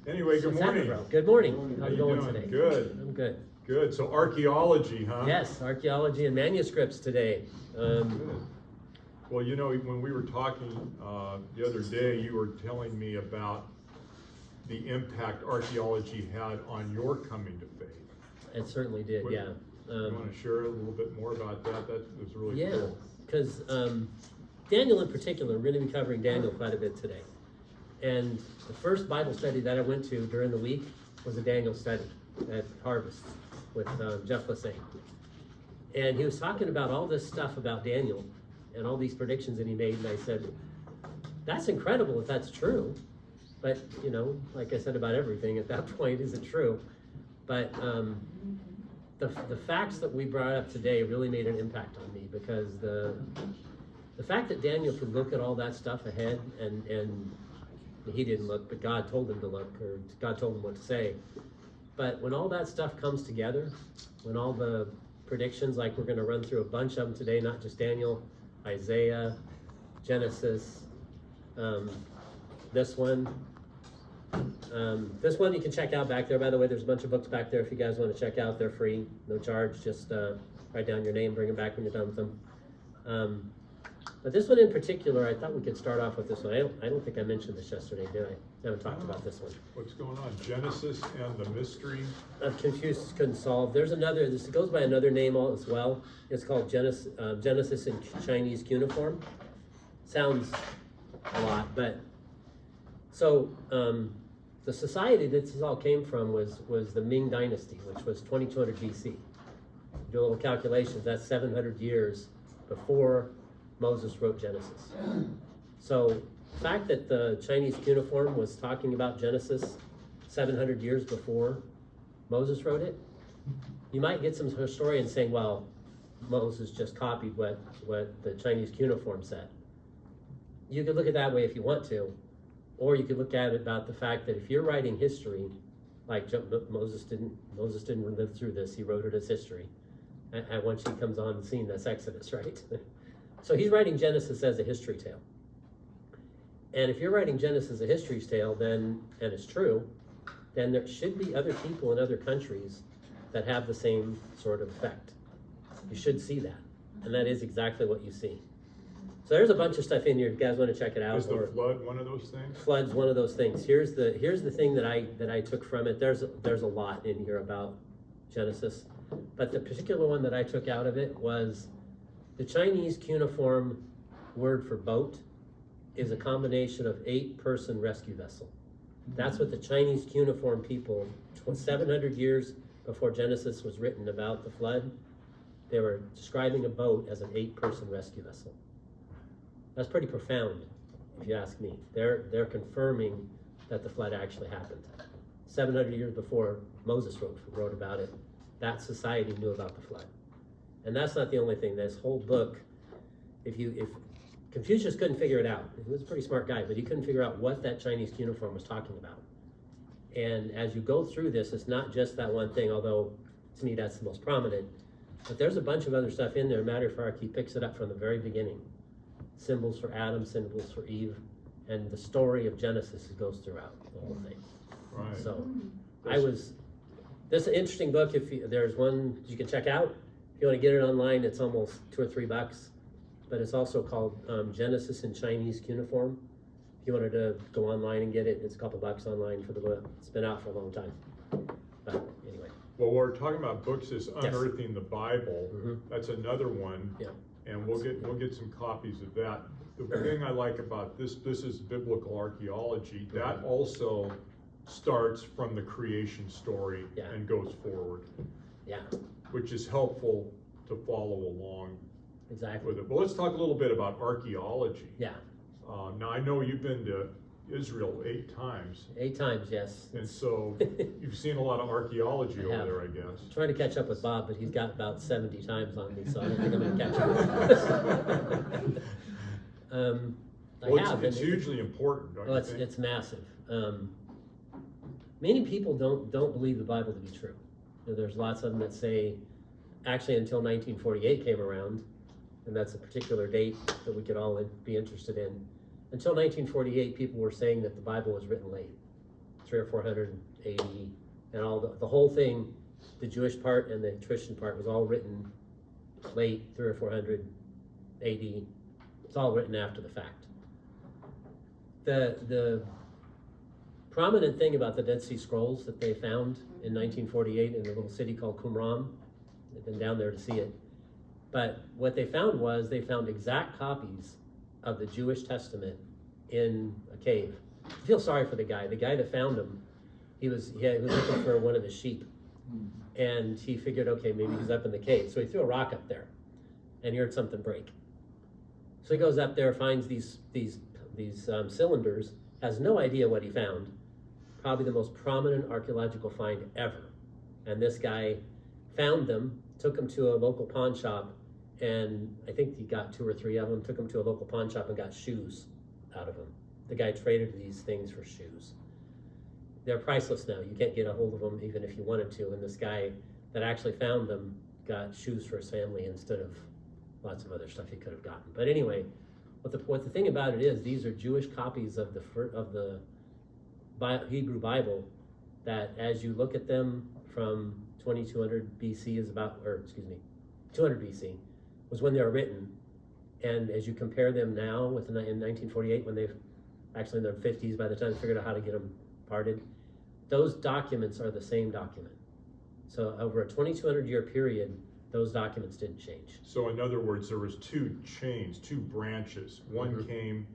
Anyway, good morning. Bro. Good morning. How How's it you going doing? today? Good. I'm good. Good. So archaeology, huh? Yes, archaeology and manuscripts today. Good. Well, you know, when we were talking the other day, you were telling me about the impact archaeology had on your coming to faith. It certainly did, yeah. You want to share a little bit more about that? That was really Yeah, cool. because Daniel in particular, we're going to be covering Daniel quite a bit today. And the first Bible study that I went to during the week was a Daniel study at Harvest with Jeff Lassane. And he was talking about all this stuff about Daniel and all these predictions that he made, and I said, that's incredible if that's true. But, you know, like I said about everything, at that point, is it true? But the facts that we brought up today really made an impact on me, because the fact that Daniel could look at all that stuff ahead, and he didn't look, but God told him to look, or God told him what to say. But when all that stuff comes together, when all the predictions, like we're going to run through a bunch of them today, not just Daniel, Isaiah, Genesis, this one you can check out back there. By the way, there's a bunch of books back there if you guys want to check out. They're free, no charge. Just write down your name, bring them back when you're done with them. But this one in particular, I thought we could start off with this one. I don't think I mentioned this yesterday, did I? I haven't talked about this one. What's going on? Genesis and the mystery Of Confucius couldn't solve. There's another, this goes by another name as well. It's called Genesis in Chinese Cuneiform. Sounds a lot, but so the society that this all came from was the Ming Dynasty, which was 2200 BC. Do a little calculations, that's 700 years before Moses wrote Genesis. So the fact that the Chinese cuneiform was talking about Genesis 700 years before Moses wrote it, you might get some historians saying, well, Moses just copied what the Chinese cuneiform said. You could look at it that way if you want to, or you could look at it about the fact that if you're writing history, like Moses didn't live through this, he wrote it as history. And once he comes on the scene, that's Exodus, right? So he's writing Genesis as a history tale. And if you're writing Genesis as a history tale, then, and it's true, then there should be other people in other countries that have the same sort of effect. You should see that. And that is exactly what you see. So there's a bunch of stuff in here. If you guys want to check it out. Is the flood one of those things? Flood's one of those things. Here's the thing that I took from it. There's a lot in here about Genesis, but the particular one that I took out of it was the Chinese cuneiform word for boat is a combination of 8-person rescue vessel. That's what the Chinese cuneiform people, 700 years before Genesis was written about the flood, they were describing a boat as an 8-person rescue vessel. That's pretty profound, if you ask me. They're confirming that the flood actually happened. 700 years before Moses wrote about it, that society knew about the flood. And that's not the only thing. This whole book, if Confucius couldn't figure it out, he was a pretty smart guy, but he couldn't figure out what that Chinese cuneiform was talking about. And as you go through this, it's not just that one thing, although to me that's the most prominent, but there's a bunch of other stuff in there. Matter of fact, he picks it up from the very beginning. Symbols for Adam, symbols for Eve, and the story of Genesis goes throughout the whole thing. Right. So this is an interesting book. There's one you can check out. If you want to get it online, it's almost $2 or $3, but it's also called Genesis in Chinese Cuneiform. If you wanted to go online and get it, it's a couple bucks online for the book. It's been out for a long time. But anyway. Well, what we're talking about books is Unearthing the Bible. Mm-hmm. That's another one. Yeah. And we'll get some copies of that. The thing I like about this is biblical archaeology. That also starts from the creation story and goes forward. Yeah. Which is helpful to follow along Exactly. with it. But let's talk a little bit about archaeology. Yeah. Now I know you've been to Israel 8 times. 8 times, yes. And so you've seen a lot of archaeology over there, I guess. I'm trying to catch up with Bob, but he's got about 70 times on me, so I don't think I'm going to catch up. It's hugely important, don't you think? It's massive. Many people don't believe the Bible to be true. There's lots of them that say, actually until 1948 came around, and that's a particular date that we could all be interested in. Until 1948, people were saying that the Bible was written late. It's 300 or 400 AD, and all the whole thing, the Jewish part and the Christian part was all written late 300 or 400 AD. It's all written after the fact. The prominent thing about the Dead Sea Scrolls that they found in 1948 in a little city called Qumran, I've been down there to see it, but what they found was they found exact copies of the Jewish Testament in a cave. I feel sorry for the guy. The guy that found them, he was looking for one of his sheep, and he figured, okay, maybe he's up in the cave. So he threw a rock up there, and he heard something break. So he goes up there, finds these cylinders, has no idea what he found. Probably the most prominent archaeological find ever. And this guy found them, took them to a local pawn shop, and I think he got 2 or 3 of them, took them to a local pawn shop and got shoes out of them. The guy traded these things for shoes. They're priceless now. You can't get a hold of them even if you wanted to. And this guy that actually found them got shoes for his family instead of lots of other stuff he could have gotten. But anyway, what the thing about it is, these are Jewish copies of the Hebrew Bible that, as you look at them from 2200 BC is about, or excuse me, 200 BC was when they were written, and as you compare them now with in 1948 when they've actually in their 50s by the time they figured out how to get them parted, those documents are the same document. So over a 2200 year period, those documents didn't change. So in other words, there was 2 chains, 2 branches. One came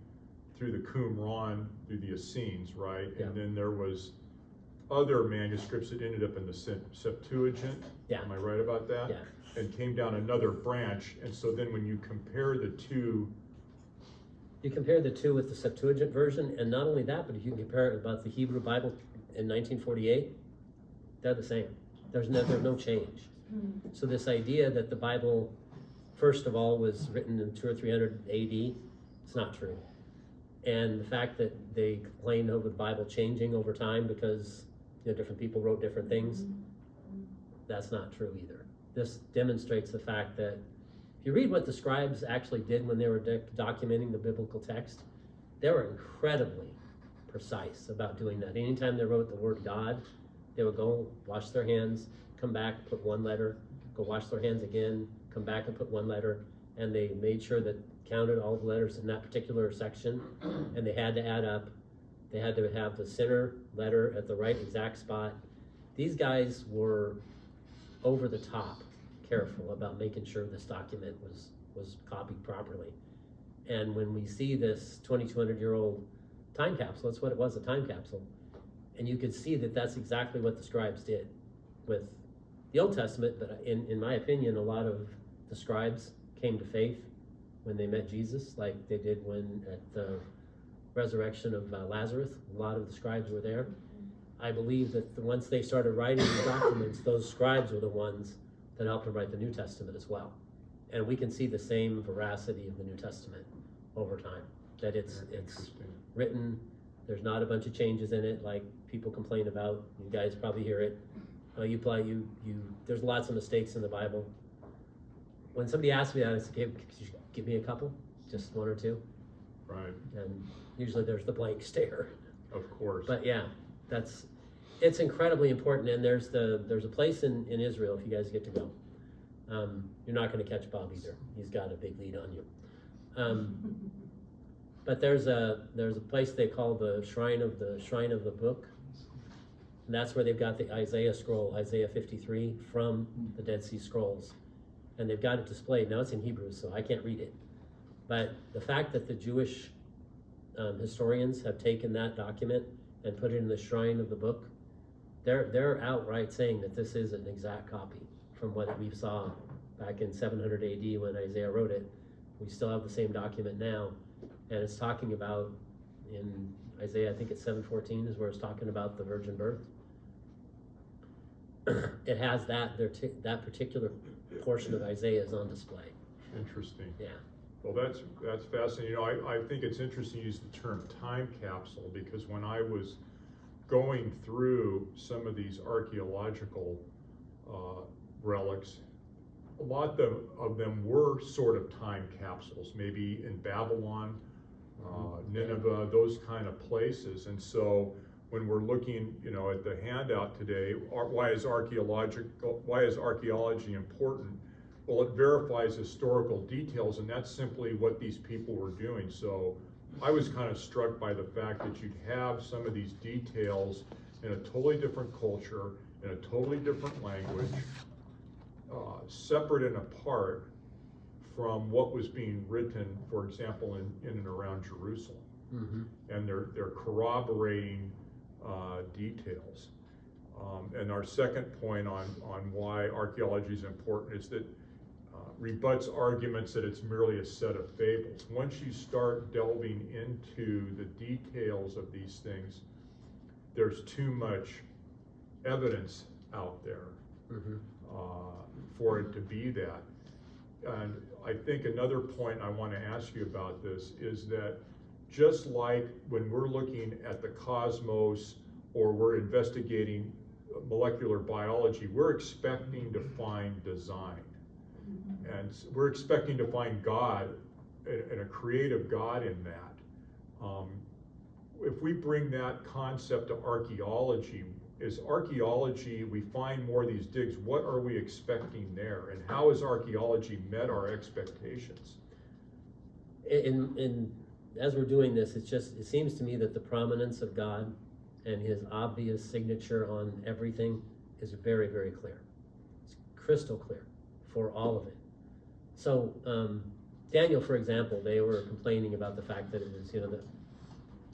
through the Qumran, through the Essenes, right? Yeah. And then there was other manuscripts that ended up in the Septuagint. Yeah. Am I right about that? Yeah. And came down another branch. And so then when you compare the 2, you compare the 2 with the Septuagint version, and not only that, but if you compare it about the Hebrew Bible in 1948, they're the same. There's no change. So this idea that the Bible, first of all, was written in 200 or 300 AD, it's not true. And the fact that they complain over the Bible changing over time because different people wrote different things, that's not true either. This demonstrates the fact that if you read what the scribes actually did when they were documenting the biblical text, they were incredibly precise about doing that. Anytime they wrote the word God, they would go wash their hands, come back, put 1 letter, go wash their hands again, come back and put 1 letter, and they made sure that counted all the letters in that particular section, and they had to add up. They had to have the center letter at the right exact spot. These guys were over the top careful about making sure this document was copied properly. And when we see this 2200-year-old time capsule, that's what it was, a time capsule, and you could see that that's exactly what the scribes did with the Old Testament. But in my opinion, a lot of the scribes came to faith when they met Jesus, like they did when at the resurrection of Lazarus. A lot of the scribes were there. I believe that once they started writing the documents, those scribes were the ones that helped them write the New Testament as well. And we can see the same veracity of the New Testament over time, that it's written, there's not a bunch of changes in it like people complain about. You guys probably hear it. There's lots of mistakes in the Bible. When somebody asks me that, I say, could you give me a couple? Just 1 or 2? right, And usually there's the blank stare. of course. But yeah, it's incredibly important. And there's a place in Israel, if you guys get to go. You're not going to catch Bob either. He's got a big lead on you. But there's a place they call the Shrine of the Book. And that's where they've got the Isaiah scroll, Isaiah 53, from the Dead Sea Scrolls. And they've got it displayed. Now it's in Hebrew, so I can't read it. But the fact that the Jewish historians have taken that document and put it in the Shrine of the Book, they're outright saying that this is an exact copy from what we saw back in 700 AD when Isaiah wrote it. We still have the same document now, and it's talking about, in Isaiah, I think it's 7:14 is where it's talking about the virgin birth. It has that particular portion of Isaiah is on display. Interesting. Yeah. Well, that's fascinating. I think it's interesting to use the term time capsule, because when I was going through some of these archaeological relics, a lot of them were sort of time capsules, maybe in Babylon, Nineveh, those kind of places. And so when we're looking, you know, at the handout today, why is archaeology important? Well, it verifies historical details, and that's simply what these people were doing. So I was kind of struck by the fact that you'd have some of these details in a totally different culture, in a totally different language, separate and apart from what was being written, for example, in and around Jerusalem. Mm-hmm. And they're corroborating details. And our second point on why archaeology is important is that rebuts arguments that it's merely a set of fables. Once you start delving into the details of these things, there's too much evidence out there Mm-hmm. for it to be that. And I think another point I want to ask you about this is that just like when we're looking at the cosmos or we're investigating molecular biology, we're expecting to find design. And we're expecting to find God and a creative God in that. If we bring that concept to archaeology, is archaeology, we find more of these digs, what are we expecting there? And how has archaeology met our expectations? As we're doing this, it seems to me that the prominence of God and his obvious signature on everything is very, very clear. It's crystal clear for all of it. So Daniel, for example, they were complaining about the fact that it was, you know,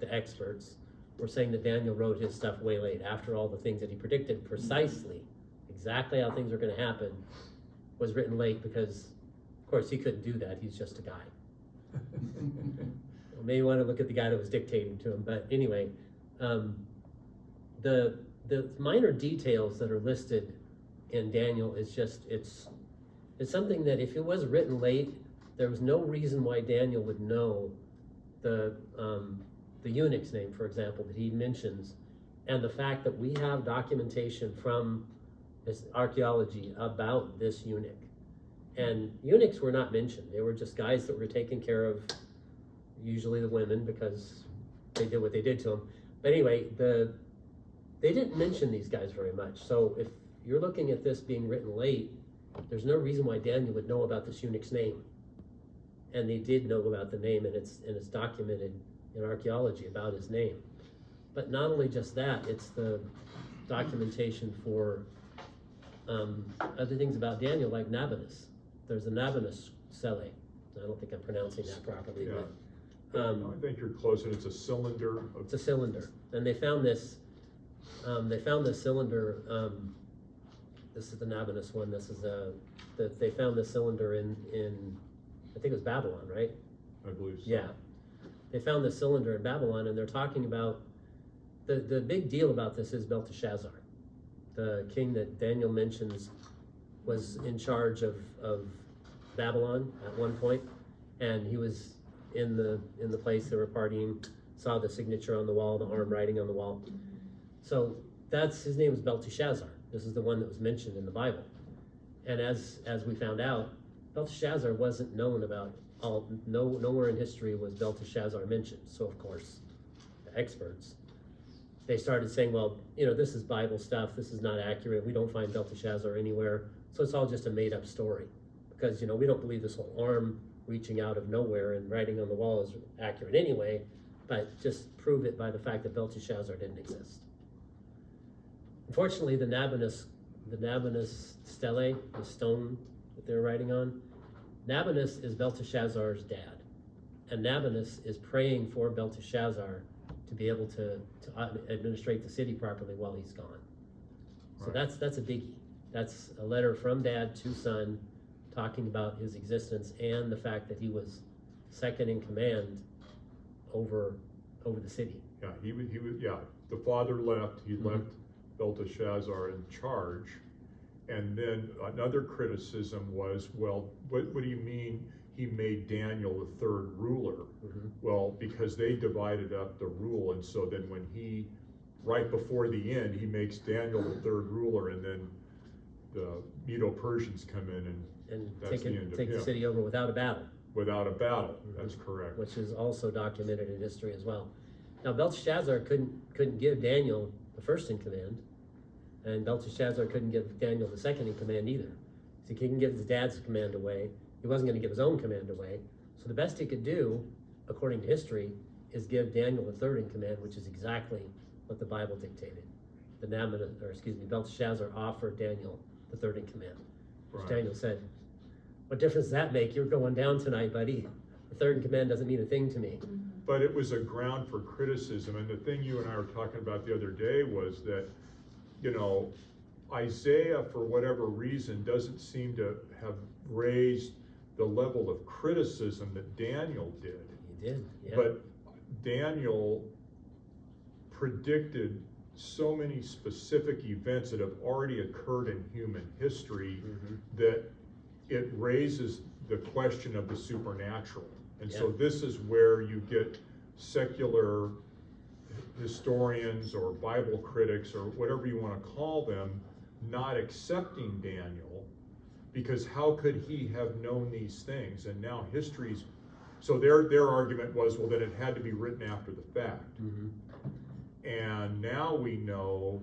the experts were saying that Daniel wrote his stuff way late after all the things that he predicted precisely, exactly how things were going to happen, was written late because, of course, he couldn't do that. He's just a guy. Well, maybe you want to look at the guy that was dictating to him, but anyway, the minor details that are listed in Daniel is just, it's something that if it was written late, there was no reason why Daniel would know the eunuch's name, for example, that he mentions, and the fact that we have documentation from this archaeology about this eunuch. And eunuchs were not mentioned. They were just guys that were taking care of usually the women because they did what they did to them. But anyway, they didn't mention these guys very much. So if you're looking at this being written late, there's no reason why Daniel would know about this eunuch's name. And they did know about the name, and it's documented in archaeology about his name. But not only just that, it's the documentation for other things about Daniel, like Nabonidus. There's a Nabonidus stele. I don't think I'm pronouncing that properly, Yeah. but I think you're close, and it's a cylinder. it's a cylinder. And they found this cylinder, this is the Nabonidus one, they found this cylinder in, I think it was Babylon, right? I believe so. Yeah. They found this cylinder in Babylon, and they're talking about, the big deal about this is Belteshazzar. The king that Daniel mentions was in charge of Babylon at one point, and he was in the place they were partying, saw the signature on the wall, the arm writing on the wall. So his name was Belteshazzar. This is the one that was mentioned in the Bible. And as we found out, Belteshazzar wasn't known about nowhere in history was Belteshazzar mentioned. So of course, the experts, they started saying, well, you know, this is Bible stuff, this is not accurate, we don't find Belteshazzar anywhere, so it's all just a made-up story. Because, you know, we don't believe this whole arm reaching out of nowhere and writing on the wall is accurate anyway, but just prove it by the fact that Belteshazzar didn't exist. Unfortunately, the Nabonidus stele, the stone that they're writing on, Nabonidus is Belteshazzar's dad. And Nabonidus is praying for Belteshazzar to be able to administrate the city properly while he's gone. So Right. that's a biggie. That's a letter from dad to son talking about his existence and the fact that he was second in command over the city. Yeah, he was, yeah, the father left, he Mm-hmm. left Belteshazzar in charge. And then another criticism was, well, what do you mean he made Daniel the third ruler? Mm-hmm. Well, because they divided up the rule, and so then when right before the end, he makes Daniel the third ruler, and then the Medo-Persians come in and that's the end of take the him. city over without a battle. Without a battle, that's correct. Which is also documented in history as well. Now Belteshazzar couldn't give Daniel the first in command, and Belteshazzar couldn't give Daniel the second in command either. So he couldn't give his dad's command away. He wasn't going to give his own command away. So the best he could do, according to history, is give Daniel the third in command, which is exactly what the Bible dictated. Belteshazzar offered Daniel the third in command. Which Right. Daniel said, "What difference does that make? You're going down tonight, buddy. The third in command doesn't mean a thing to me." But it was a ground for criticism, and the thing you and I were talking about the other day was that, you know, Isaiah, for whatever reason, doesn't seem to have raised the level of criticism that Daniel did. He did, yeah. But Daniel predicted so many specific events that have already occurred in human history that it raises the question of the supernatural. And so Yeah. this is where you get secular historians or Bible critics or whatever you want to call them not accepting Daniel, because how could he have known these things? And now history's, so their argument was, well, that it had to be written after the fact. And now we know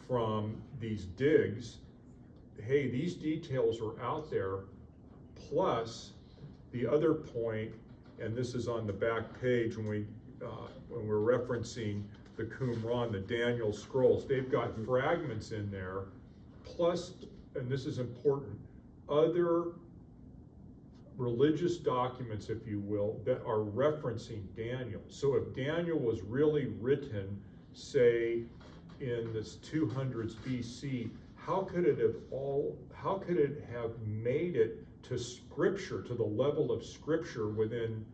from these digs, hey, these details are out there. Plus, the other point, and this is on the back page when we're referencing the Qumran, the Daniel scrolls, they've got fragments in there. Plus, and this is important, other religious documents, if you will, that are referencing Daniel. So if Daniel was really written, say, in this 200s BC, how could it have made it to Scripture, to the level of Scripture within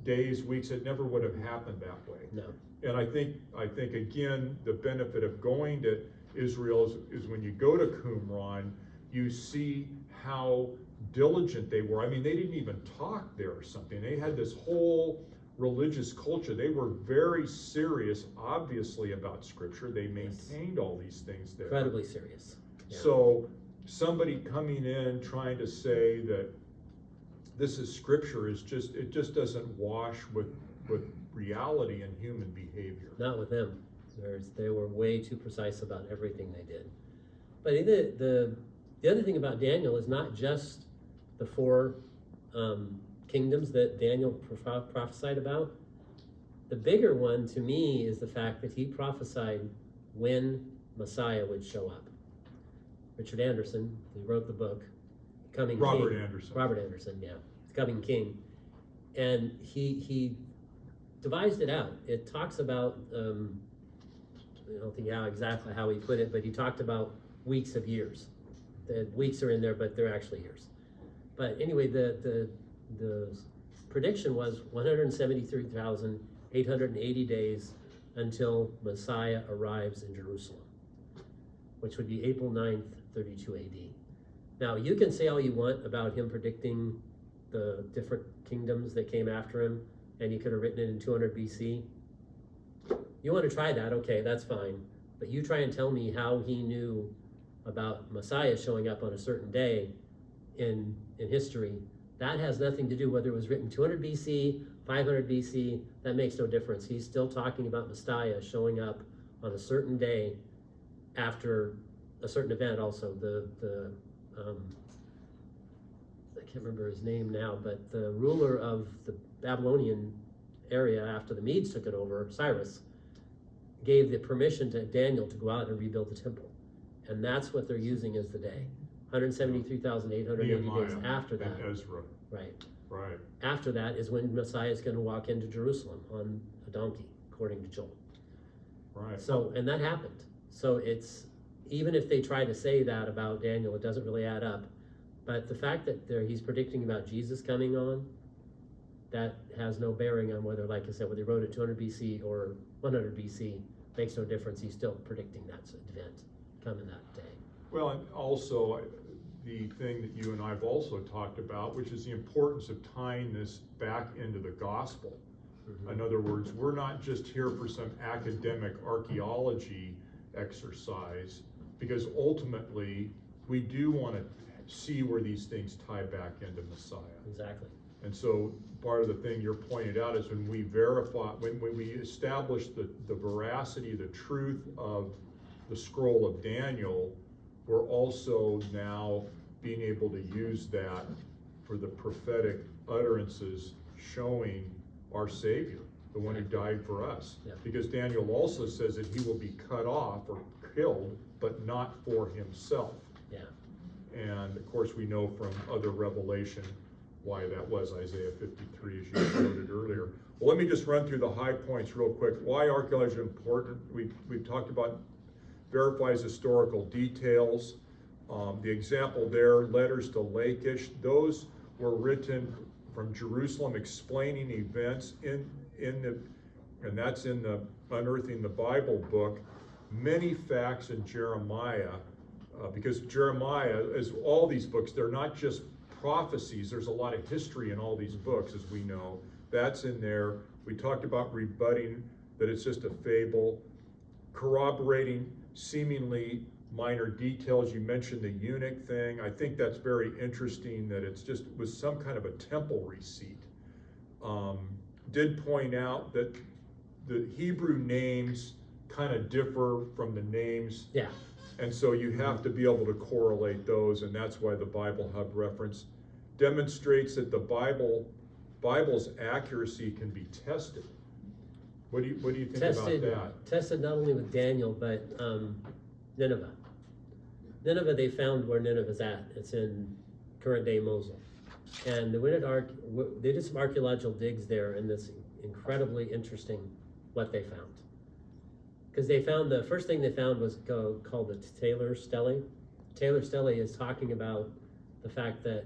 days, weeks? It never would have happened that way. No. And I think again, the benefit of going to Israel is when you go to Qumran, you see how diligent they were. I mean, they didn't even talk there or something. They had this whole religious culture. They were very serious, obviously, about Scripture. They maintained all these things there. Incredibly serious. Yeah. So somebody coming in trying to say that this is Scripture it just doesn't wash with reality and human behavior. Not with them. They were way too precise about everything they did. But the other thing about Daniel is not just the four kingdoms that Daniel prophesied about. The bigger one to me is the fact that he prophesied when Messiah would show up. Richard Anderson, who wrote the book, Robert King. Anderson. Robert Anderson, yeah. Coming King. And he devised it out. It talks about, I don't think exactly how he put it, but he talked about weeks of years. The weeks are in there, but they're actually years. But anyway, the prediction was 173,880 days until Messiah arrives in Jerusalem, which would be April 9th, 32 AD. Now, you can say all you want about him predicting the different kingdoms that came after him, and he could have written it in 200 BC. You want to try that, okay, that's fine. But you try and tell me how he knew about Messiah showing up on a certain day in history. That has nothing to do whether it was written 200 BC, 500 BC, that makes no difference. He's still talking about Messiah showing up on a certain day after a certain event also. I can't remember his name now, but the ruler of the Babylonian area after the Medes took it over, Cyrus, gave the permission to Daniel to go out and rebuild the temple. And that's what they're using as the day. 173,880 days after that. And Ezra. Right. Right. After that is when Messiah is going to walk into Jerusalem on a donkey, according to Joel. Right. So, and that happened. So it's, even if they try to say that about Daniel, it doesn't really add up. But the fact that he's predicting about Jesus coming on, that has no bearing on whether, like I said, whether he wrote it 200 BC or 100 BC, makes no difference. He's still predicting that event coming that day. Well, and also the thing that you and I have also talked about, which is the importance of tying this back into the gospel. In other words, we're not just here for some academic archaeology exercise, because ultimately we do want to see where these things tie back into Messiah. Exactly. And so part of the thing you're pointing out is when we verify, when we establish the veracity, the truth of the scroll of Daniel, we're also now being able to use that for the prophetic utterances showing our Savior, the one who died for us. Yeah. Because Daniel also says that he will be cut off or killed, but not for himself. Yeah. And of course, we know from other revelation why that was, Isaiah 53, as you noted earlier. Well, let me just run through the high points real quick. Why archaeology is important? We've talked about verifies historical details. The example there, letters to Lachish, those were written from Jerusalem explaining events in the, and that's in the Unearthing the Bible book. Many facts in Jeremiah, because Jeremiah, as all these books, they're not just prophecies. There's a lot of history in all these books, as we know. That's in there. We talked about rebutting that it's just a fable, corroborating seemingly minor details. You mentioned the eunuch thing. I think that's very interesting that it's just was some kind of a temple receipt. Did point out that the Hebrew names kind of differ from the names. Yeah. And so you have to be able to correlate those, and that's why the Bible Hub reference demonstrates that the Bible's accuracy can be tested. What do you think about that? Tested not only with Daniel, but Nineveh. Nineveh, they found where Nineveh's at. It's in current day Mosul. And they did some archaeological digs there, and it's incredibly interesting what they found. Because they found, the first thing they found was called the Taylor Stele. Taylor Stele is talking about the fact that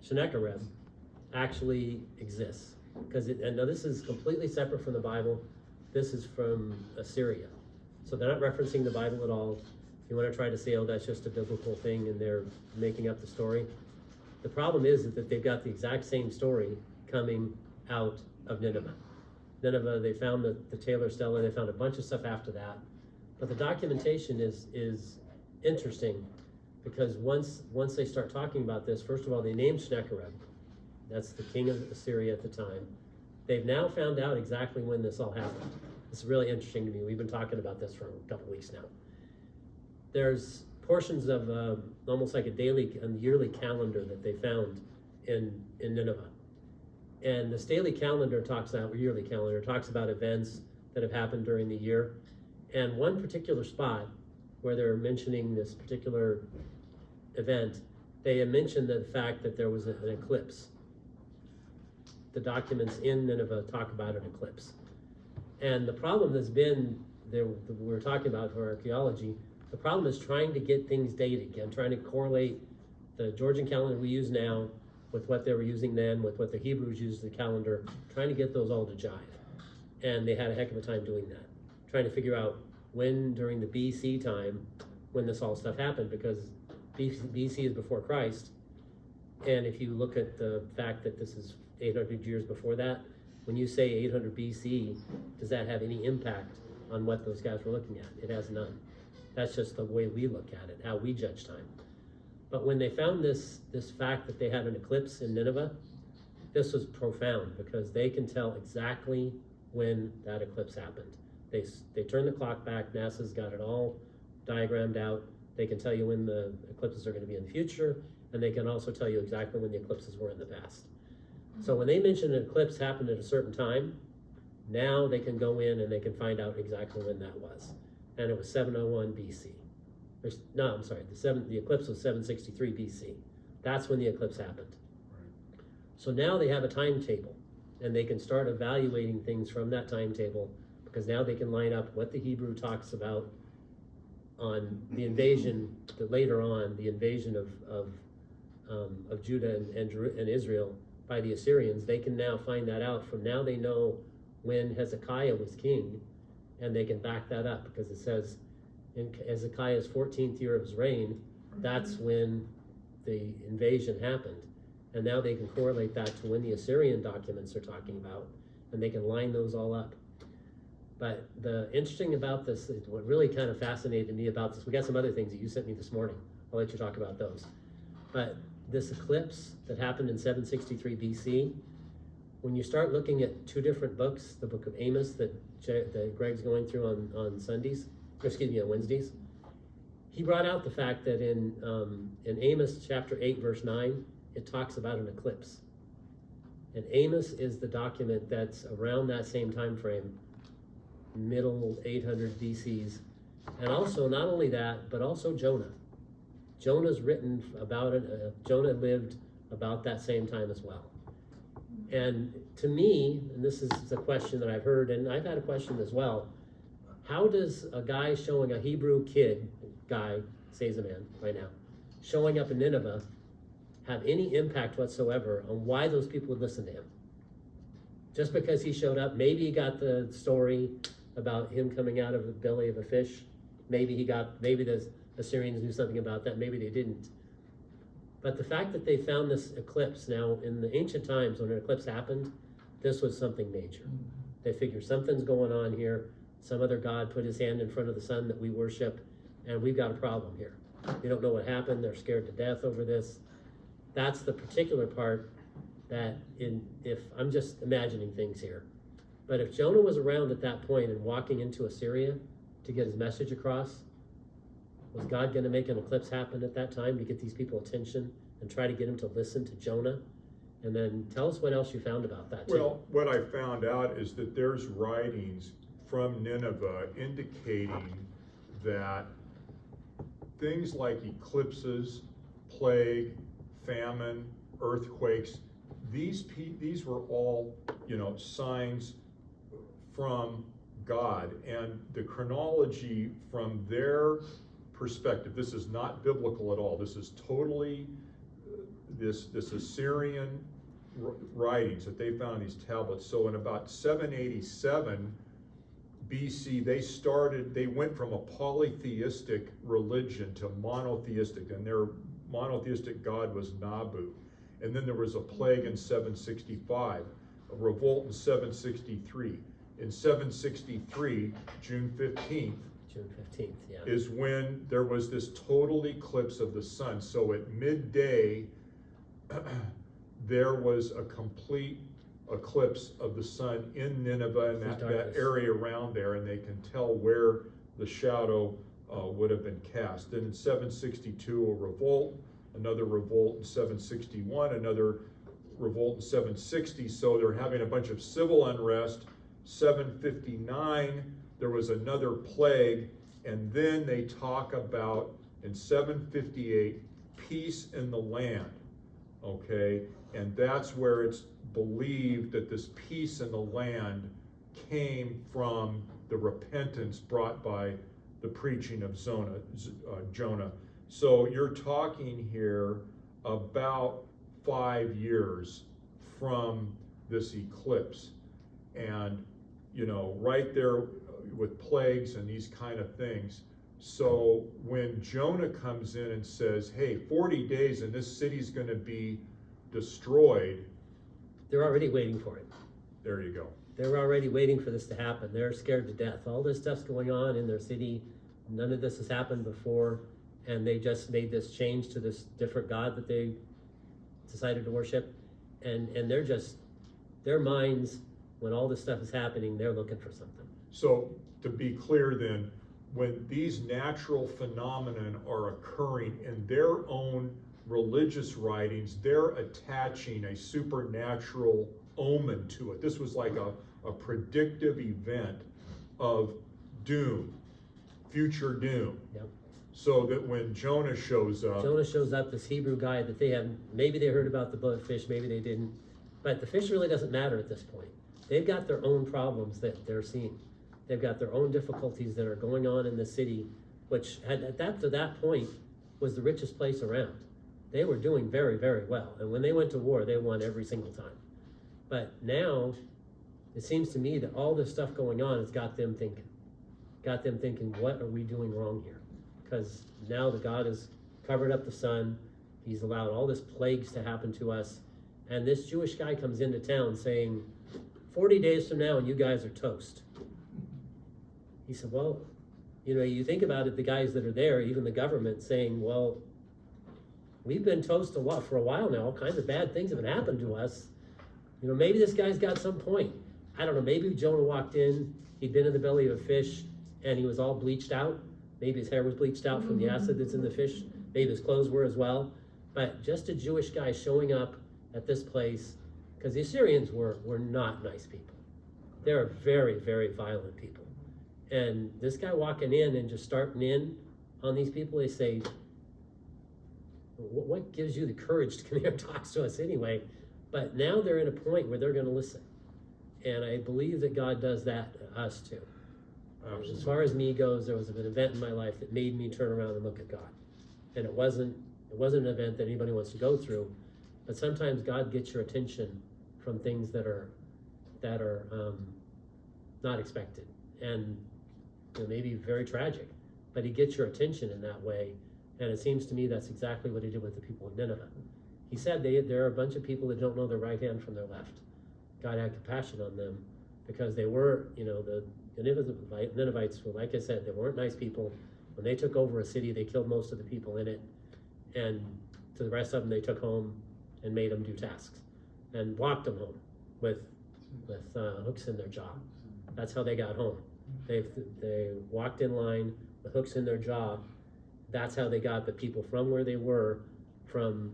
Sennacherib actually exists. And now this is completely separate from the Bible. This is from Assyria. So they're not referencing the Bible at all. If you want to try to say, oh, that's just a biblical thing and they're making up the story. The problem is that they've got the exact same story coming out of Nineveh. Nineveh, they found the Taylor Stele, they found a bunch of stuff after that. But the documentation is interesting because once they start talking about this, first of all, they named Sennacherib. That's the king of Assyria at the time. They've now found out exactly when this all happened. It's really interesting to me. We've been talking about this for a couple weeks now. There's portions of almost like a yearly calendar that they found in Nineveh. And this daily calendar yearly calendar talks about events that have happened during the year. And one particular spot where they're mentioning this particular event, they have mentioned the fact that there was an eclipse. The documents in Nineveh talk about an eclipse. And the problem that's been, we're talking about for archaeology, the problem is trying to get things dated again, trying to correlate the Georgian calendar we use now with what they were using then, with what the Hebrews used the calendar, trying to get those all to jive. And they had a heck of a time doing that, trying to figure out when during the BC time, when this all stuff happened, because BC is before Christ. And if you look at the fact that this is 800 years before that, when you say 800 BC, does that have any impact on what those guys were looking at? It has none. That's just the way we look at it, how we judge time. But when they found this fact that they had an eclipse in Nineveh, this was profound because they can tell exactly when that eclipse happened. They turned the clock back. NASA's got it all diagrammed out. They can tell you when the eclipses are going to be in the future, and they can also tell you exactly when the eclipses were in the past. So when they mention an eclipse happened at a certain time, now they can go in and they can find out exactly when that was. And it was 701 BC. The eclipse was 763 BC. That's when the eclipse happened. Right. So now they have a timetable, and they can start evaluating things from that timetable, because now they can line up what the Hebrew talks about on the invasion, that later on, the invasion of Judah and Israel by the Assyrians. They can now find that out. From now they know when Hezekiah was king, and they can back that up, because it says in Hezekiah's 14th year of his reign, that's when the invasion happened. And now they can correlate that to when the Assyrian documents are talking about, and they can line those all up. But the interesting about this, what really kind of fascinated me about this, we got some other things that you sent me this morning. I'll let you talk about those. But this eclipse that happened in 763 BC, when you start looking at two different books, the book of Amos that Greg's going through on Sundays, or excuse me, on Wednesdays, he brought out the fact that in Amos chapter 8, verse 9, it talks about an eclipse. And Amos is the document that's around that same time frame, middle 800 BCs. And also, not only that, but also Jonah. Jonah's written about it. Jonah lived about that same time as well. And to me, and this is a question that I've heard, and I've had a question as well, how does a guy showing a Hebrew guy, says a man right now, showing up in Nineveh have any impact whatsoever on why those people would listen to him? Just because he showed up, maybe he got the story about him coming out of the belly of a fish. Maybe the Assyrians knew something about that, maybe they didn't. But the fact that they found this eclipse, now in the ancient times when an eclipse happened, this was something major. They figured something's going on here, some other god put his hand in front of the sun that we worship, and we've got a problem here. We don't know what happened, they're scared to death over this. That's the particular part that if I'm just imagining things here, but if Jonah was around at that point and walking into Assyria to get his message across, was God going to make an eclipse happen at that time to get these people attention and try to get them to listen to Jonah? And then tell us what else you found about that too. Well, what I found out is that there's writings from Nineveh indicating that things like eclipses, plague, famine, earthquakes, these were all, signs from God. And the chronology from their perspective, this is not biblical at all. This is totally this Assyrian writings that they found in these tablets. So in about 787 BC, they went from a polytheistic religion to monotheistic, and their monotheistic god was Nabu. And then there was a plague in 765, a revolt in 763. In 763, June 15th, yeah, is when there was this total eclipse of the sun. So at midday, there was a complete eclipse of the sun in Nineveh and that area around there, and they can tell where the shadow would have been cast. Then in 762, a revolt, another revolt in 761, another revolt in 760. So they're having a bunch of civil unrest. 759, there was another plague, and then they talk about in 758 peace in the land. Okay, and that's where it's believed that this peace in the land came from the repentance brought by the preaching of Jonah. So you're talking here about 5 years from this eclipse, and right there with plagues and these kind of things. So when Jonah comes in and says, hey, 40 days and this city's going to be destroyed, they're already waiting for it. There you go. They're already waiting for this to happen. They're scared to death. All this stuff's going on in their city. None of this has happened before, and they just made this change to this different god that they decided to worship, and they're just, their minds, when all this stuff is happening, they're looking for something. So to be clear then, when these natural phenomenon are occurring in their own religious writings, they're attaching a supernatural omen to it. This was like a predictive event of doom, future doom. Yep. So that when Jonah shows up, this Hebrew guy that they have, maybe they heard about the blood fish, maybe they didn't, but the fish really doesn't matter at this point. They've got their own problems that they're seeing. They've got their own difficulties that are going on in the city, which to that point was the richest place around. They were doing very, very well. And when they went to war, they won every single time. But now, it seems to me that all this stuff going on has got them thinking, what are we doing wrong here? Because now the God has covered up the sun. He's allowed all this plagues to happen to us. And this Jewish guy comes into town saying, 40 days from now and you guys are toast. He said, well, you think about it, the guys that are there, even the government saying, well, we've been toast for a while now. All kinds of bad things have been happened to us. You know, maybe this guy's got some point. I don't know, maybe Jonah walked in, he'd been in the belly of a fish, and he was all bleached out. Maybe his hair was bleached out from the acid that's in the fish. Maybe his clothes were as well. But just a Jewish guy showing up at this place, because the Assyrians were not nice people. They're very, very violent people. And this guy walking in and just starting in on these people, they say, what gives you the courage to come here and talk to us anyway? But now they're in a point where they're going to listen. And I believe that God does that to us too. Absolutely. As far as me goes, there was an event in my life that made me turn around and look at God. And it wasn't an event that anybody wants to go through, but sometimes God gets your attention from things that are not expected and, you know, maybe very tragic, but he gets your attention in that way. And it seems to me that's exactly what he did with the people of Nineveh. He said there are a bunch of people that don't know their right hand from their left. God had compassion on them because they were, you know, the Ninevites were, like I said, they weren't nice people. When they took over a city, they killed most of the people in it, and to the rest of them they took home and made them do tasks and walked them home with hooks in their jaw. That's how they got home. They walked in line with hooks in their jaw. That's how they got the people from where they were, from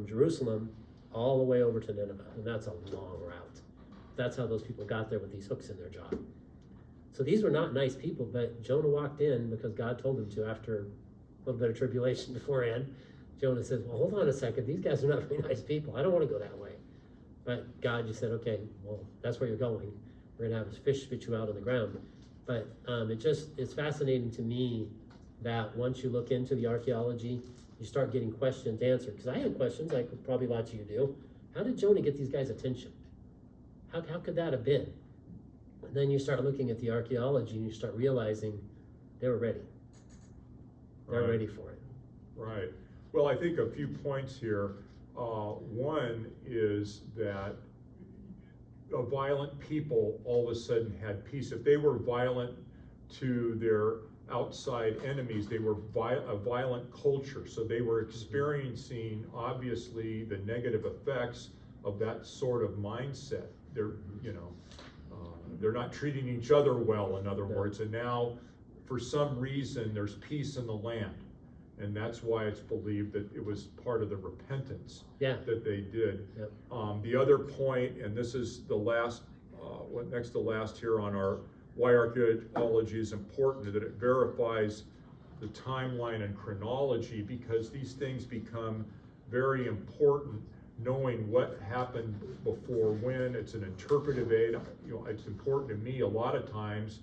Jerusalem all the way over to Nineveh, and that's a long route. That's how those people got there, with these hooks in their jaw. So these were not nice people, but Jonah walked in because God told him to after a little bit of tribulation beforehand. Jonah says, well, hold on a second. These guys are not very nice people. I don't want to go that way. But God just said, okay, well, that's where you're going. We're going to have this fish spit you out on the ground. But it's fascinating to me that once you look into the archaeology, you start getting questions answered. Because I have questions, like probably lots of you do. How did Jonah get these guys' attention? How could that have been? And then you start looking at the archaeology and you start realizing they were ready. They're Right. ready for it. Right. Well, I think a few points here. One is that violent people all of a sudden had peace. If they were violent to their outside enemies, they were a violent culture. So they were experiencing, obviously, the negative effects of that sort of mindset. They're not treating each other well, in other words, and now for some reason there's peace in the land, and that's why it's believed that it was part of the repentance that they did. Yep. The other point, and this is the last, next to last here on our why archaeology is important, that it verifies the timeline and chronology, because these things become very important. Knowing what happened before when, it's an interpretive aid. It's important to me a lot of times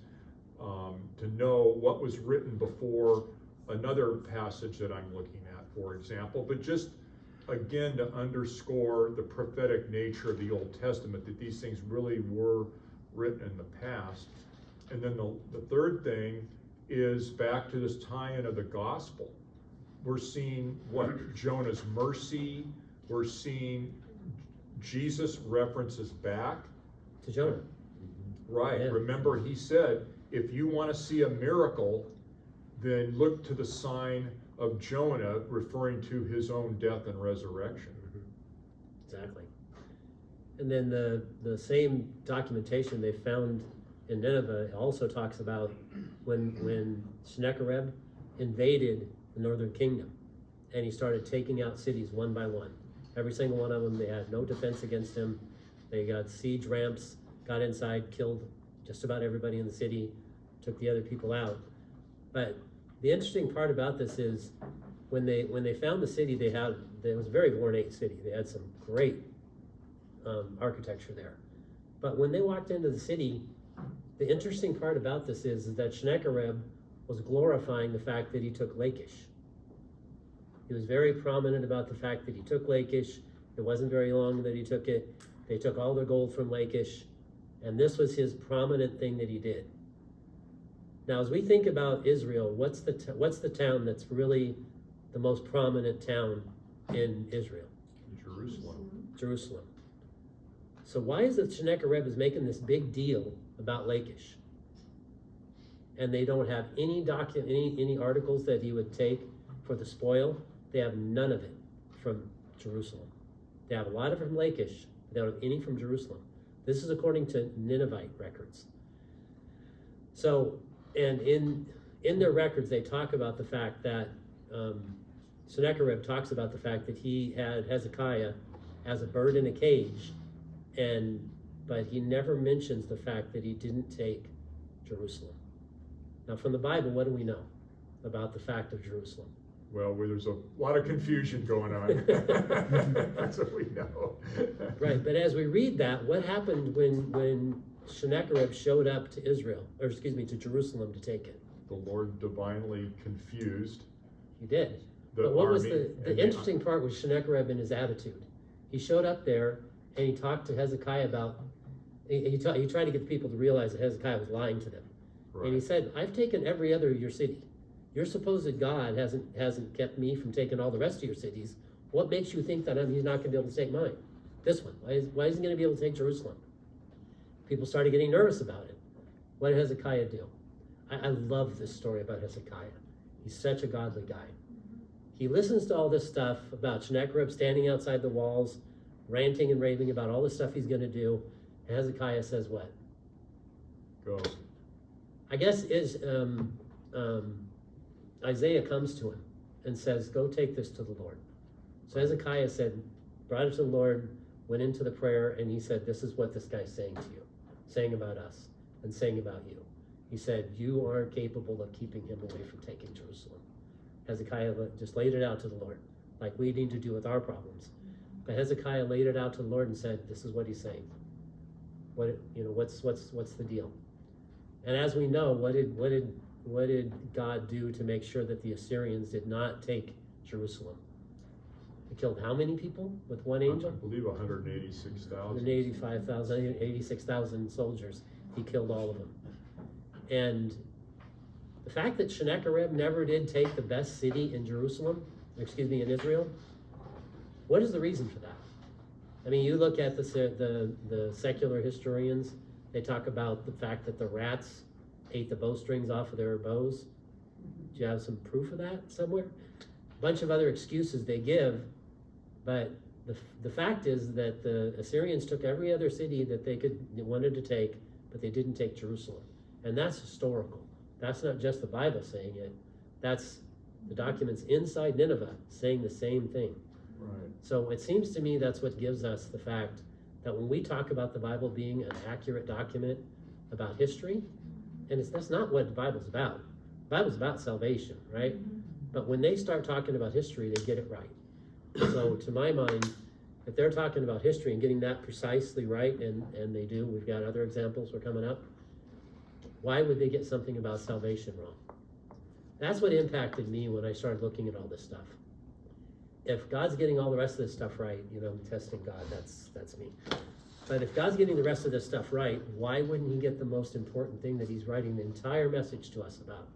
to know what was written before another passage that I'm looking at, for example. But just again to underscore the prophetic nature of the Old Testament, that these things really were written in the past. And then the third thing is back to this tie-in of the gospel. We're seeing what Jonah's mercy. We're seeing Jesus references back To Jonah. Right. Yeah. Remember, he said, if you want to see a miracle, then look to the sign of Jonah, referring to his own death and resurrection. Exactly. And then the same documentation they found in Nineveh also talks about when Sennacherib invaded the northern kingdom, and he started taking out cities one by one. Every single one of them, they had no defense against him. They got siege ramps, got inside, killed just about everybody in the city, took the other people out. But the interesting part about this is when they found the city, it was a very ornate city. They had some great architecture there. But when they walked into the city, the interesting part about this is that Sennacherib was glorifying the fact that he took Lachish. He was very prominent about the fact that he took Lachish. It wasn't very long that he took it. They took all their gold from Lachish, and this was his prominent thing that he did. Now, as we think about Israel, what's the town that's really the most prominent town in Israel? Jerusalem. So why is it Sennacherib is making this big deal about Lachish? And they don't have any articles that he would take for the spoil. They have none of it. from Jerusalem. They have a lot of from Lachish, but they don't have any from Jerusalem. This is according to Ninevite records. So, and in their records, they talk about the fact that Sennacherib talks about the fact that he had Hezekiah as a bird in a cage, but he never mentions the fact that he didn't take Jerusalem. Now, from the Bible, what do we know about the fact of Jerusalem? Well, where there's a lot of confusion going on. That's what we know. Right, but as we read that, what happened when Sennacherib showed up to to Jerusalem to take it? The Lord divinely confused. He did. The But what was army the interesting part was Sennacherib and his attitude. He showed up there and he talked to Hezekiah about, he tried to get the people to realize that Hezekiah was lying to them. Right. And he said, I've taken every other of your city. Your supposed God hasn't kept me from taking all the rest of your cities. What makes you think that he's not going to be able to take mine? This one. Why isn't he going to be able to take Jerusalem? People started getting nervous about it. What did Hezekiah do? I love this story about Hezekiah. He's such a godly guy. He listens to all this stuff about Sennacherib standing outside the walls, ranting and raving about all the stuff he's going to do. And Hezekiah says what? Go. I guess Isaiah comes to him and says, go take this to the Lord. So Hezekiah brought it to the Lord, went into the prayer, and he said, this is what this guy's saying to you, saying about us, and saying about you. He said, you aren't capable of keeping him away from taking Jerusalem. Hezekiah just laid it out to the Lord, like we need to do with our problems. But Hezekiah laid it out to the Lord and said, this is what he's saying. What's the deal? And as we know, what did God do to make sure that the Assyrians did not take Jerusalem? He killed how many people with one angel? I believe 186,000. 185,000, 86,000 soldiers. He killed all of them. And the fact that Sennacherib never did take the best city in in Israel, what is the reason for that? I mean, you look at the secular historians, they talk about the fact that the rats ate the bowstrings off of their bows. Do you have some proof of that somewhere? A bunch of other excuses they give, but the fact is that the Assyrians took every other city that they wanted to take, but they didn't take Jerusalem. And that's historical. That's not just the Bible saying it. That's the documents inside Nineveh saying the same thing. Right. So it seems to me that's what gives us the fact that when we talk about the Bible being an accurate document about history, and that's not what the Bible's about. The Bible's about salvation, right? But when they start talking about history, they get it right. So to my mind, if they're talking about history and getting that precisely right, and they do, we've got other examples we're coming up, why would they get something about salvation wrong? That's what impacted me when I started looking at all this stuff. If God's getting all the rest of this stuff right, I'm testing God, that's me. But if God's getting the rest of this stuff right, why wouldn't he get the most important thing that he's writing the entire message to us about?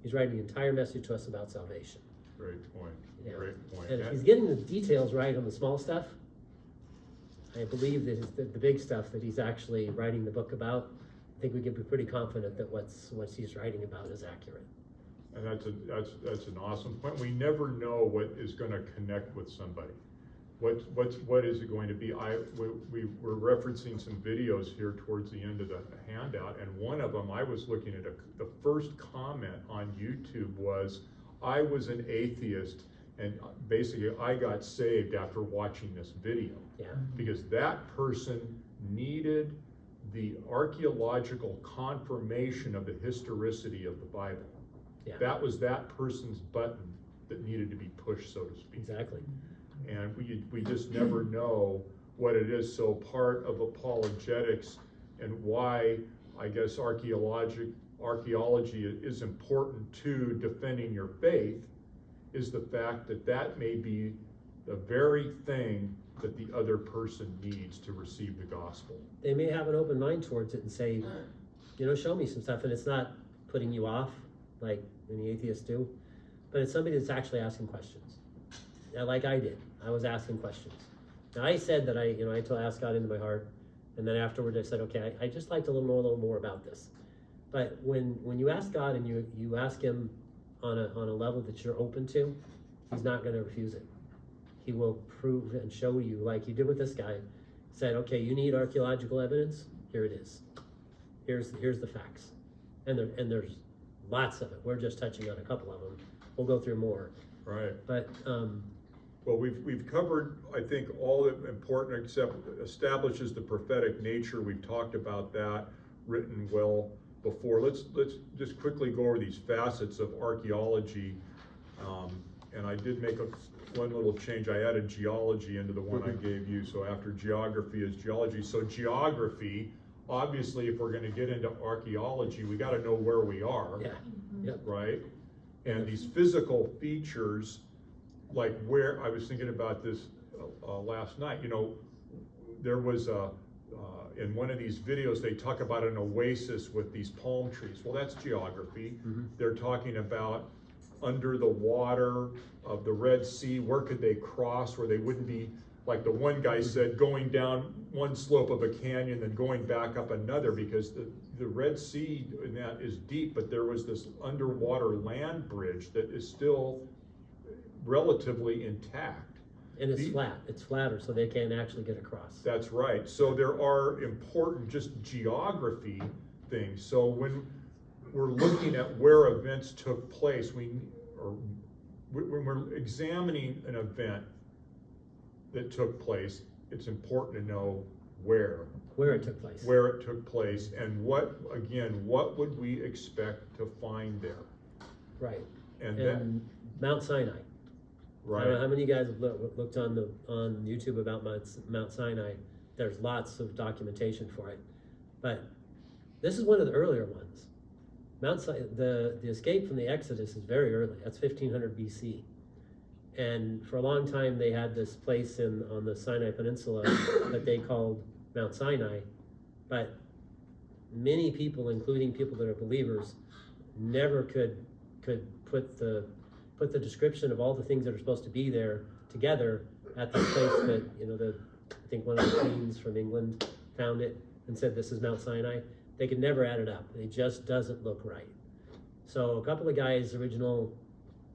He's writing the entire message to us about salvation. Great point. Yeah. Great point. And if he's getting the details right on the small stuff, I believe that the big stuff that he's actually writing the book about, I think we can be pretty confident that what he's writing about is accurate. And that's an awesome point. We never know what is going to connect with somebody. What is it going to be? We were referencing some videos here towards the end of the handout, and one of them I was looking at the first comment on YouTube was, I was an atheist, and basically I got saved after watching this video. Yeah. Because that person needed the archaeological confirmation of the historicity of the Bible. Yeah. That was that person's button that needed to be pushed, so to speak. Exactly. And we just never know what it is. So part of apologetics and why I guess archaeology is important to defending your faith is the fact that may be the very thing that the other person needs to receive the gospel. They may have an open mind towards it and say, show me some stuff, and it's not putting you off like many atheists do, but it's somebody that's actually asking questions. Like I did. I was asking questions. Now I said that I asked God into my heart, and then afterwards I said, okay, I just like to know a little more about this. But when you ask God and you ask him on a level that you're open to, he's not going to refuse it. he will prove and show you, like he did with this guy, said, okay, you need archaeological evidence, here it is. Here's the facts. And there's lots of it. We're just touching on a couple of them. We'll go through more. Right. But well, we've covered, I think, all the important, except establishes the prophetic nature. We've talked about that, written well before. Let's just quickly go over these facets of archaeology. And I did make one little change. I added geology into the one I gave you. So after geography is geology. So geography, obviously, if we're going to get into archaeology, we got to know where we are. yeah, yep. Right? And these physical features, like where, I was thinking about this last night, you know, there was in one of these videos, they talk about an oasis with these palm trees. Well, that's geography. Mm-hmm. They're talking about under the water of the Red Sea, where could they cross where they wouldn't be, like the one guy said, going down one slope of a canyon, then going back up another, because the Red Sea in that is deep, but there was this underwater land bridge that is still relatively intact. And it's flat. It's flatter, so they can't actually get across. That's right. So there are important just geography things. So when we're looking at where events took place, when we're examining an event that took place, it's important to know where it took place. Where it took place, and what would we expect to find there? Right. And And then, Mount Sinai. right. I don't know how many of you guys have looked on YouTube about Mount Sinai. There's lots of documentation for it, but this is one of the earlier ones. The escape from the Exodus is very early. That's 1500 BC, and for a long time they had this place on the Sinai Peninsula that they called Mount Sinai, but many people, including people that are believers, never could put the description of all the things that are supposed to be there together at the place that, you know, I think one of the queens from England found it and said this is Mount Sinai. They could never add it up. It just doesn't look right. So a couple of guys, original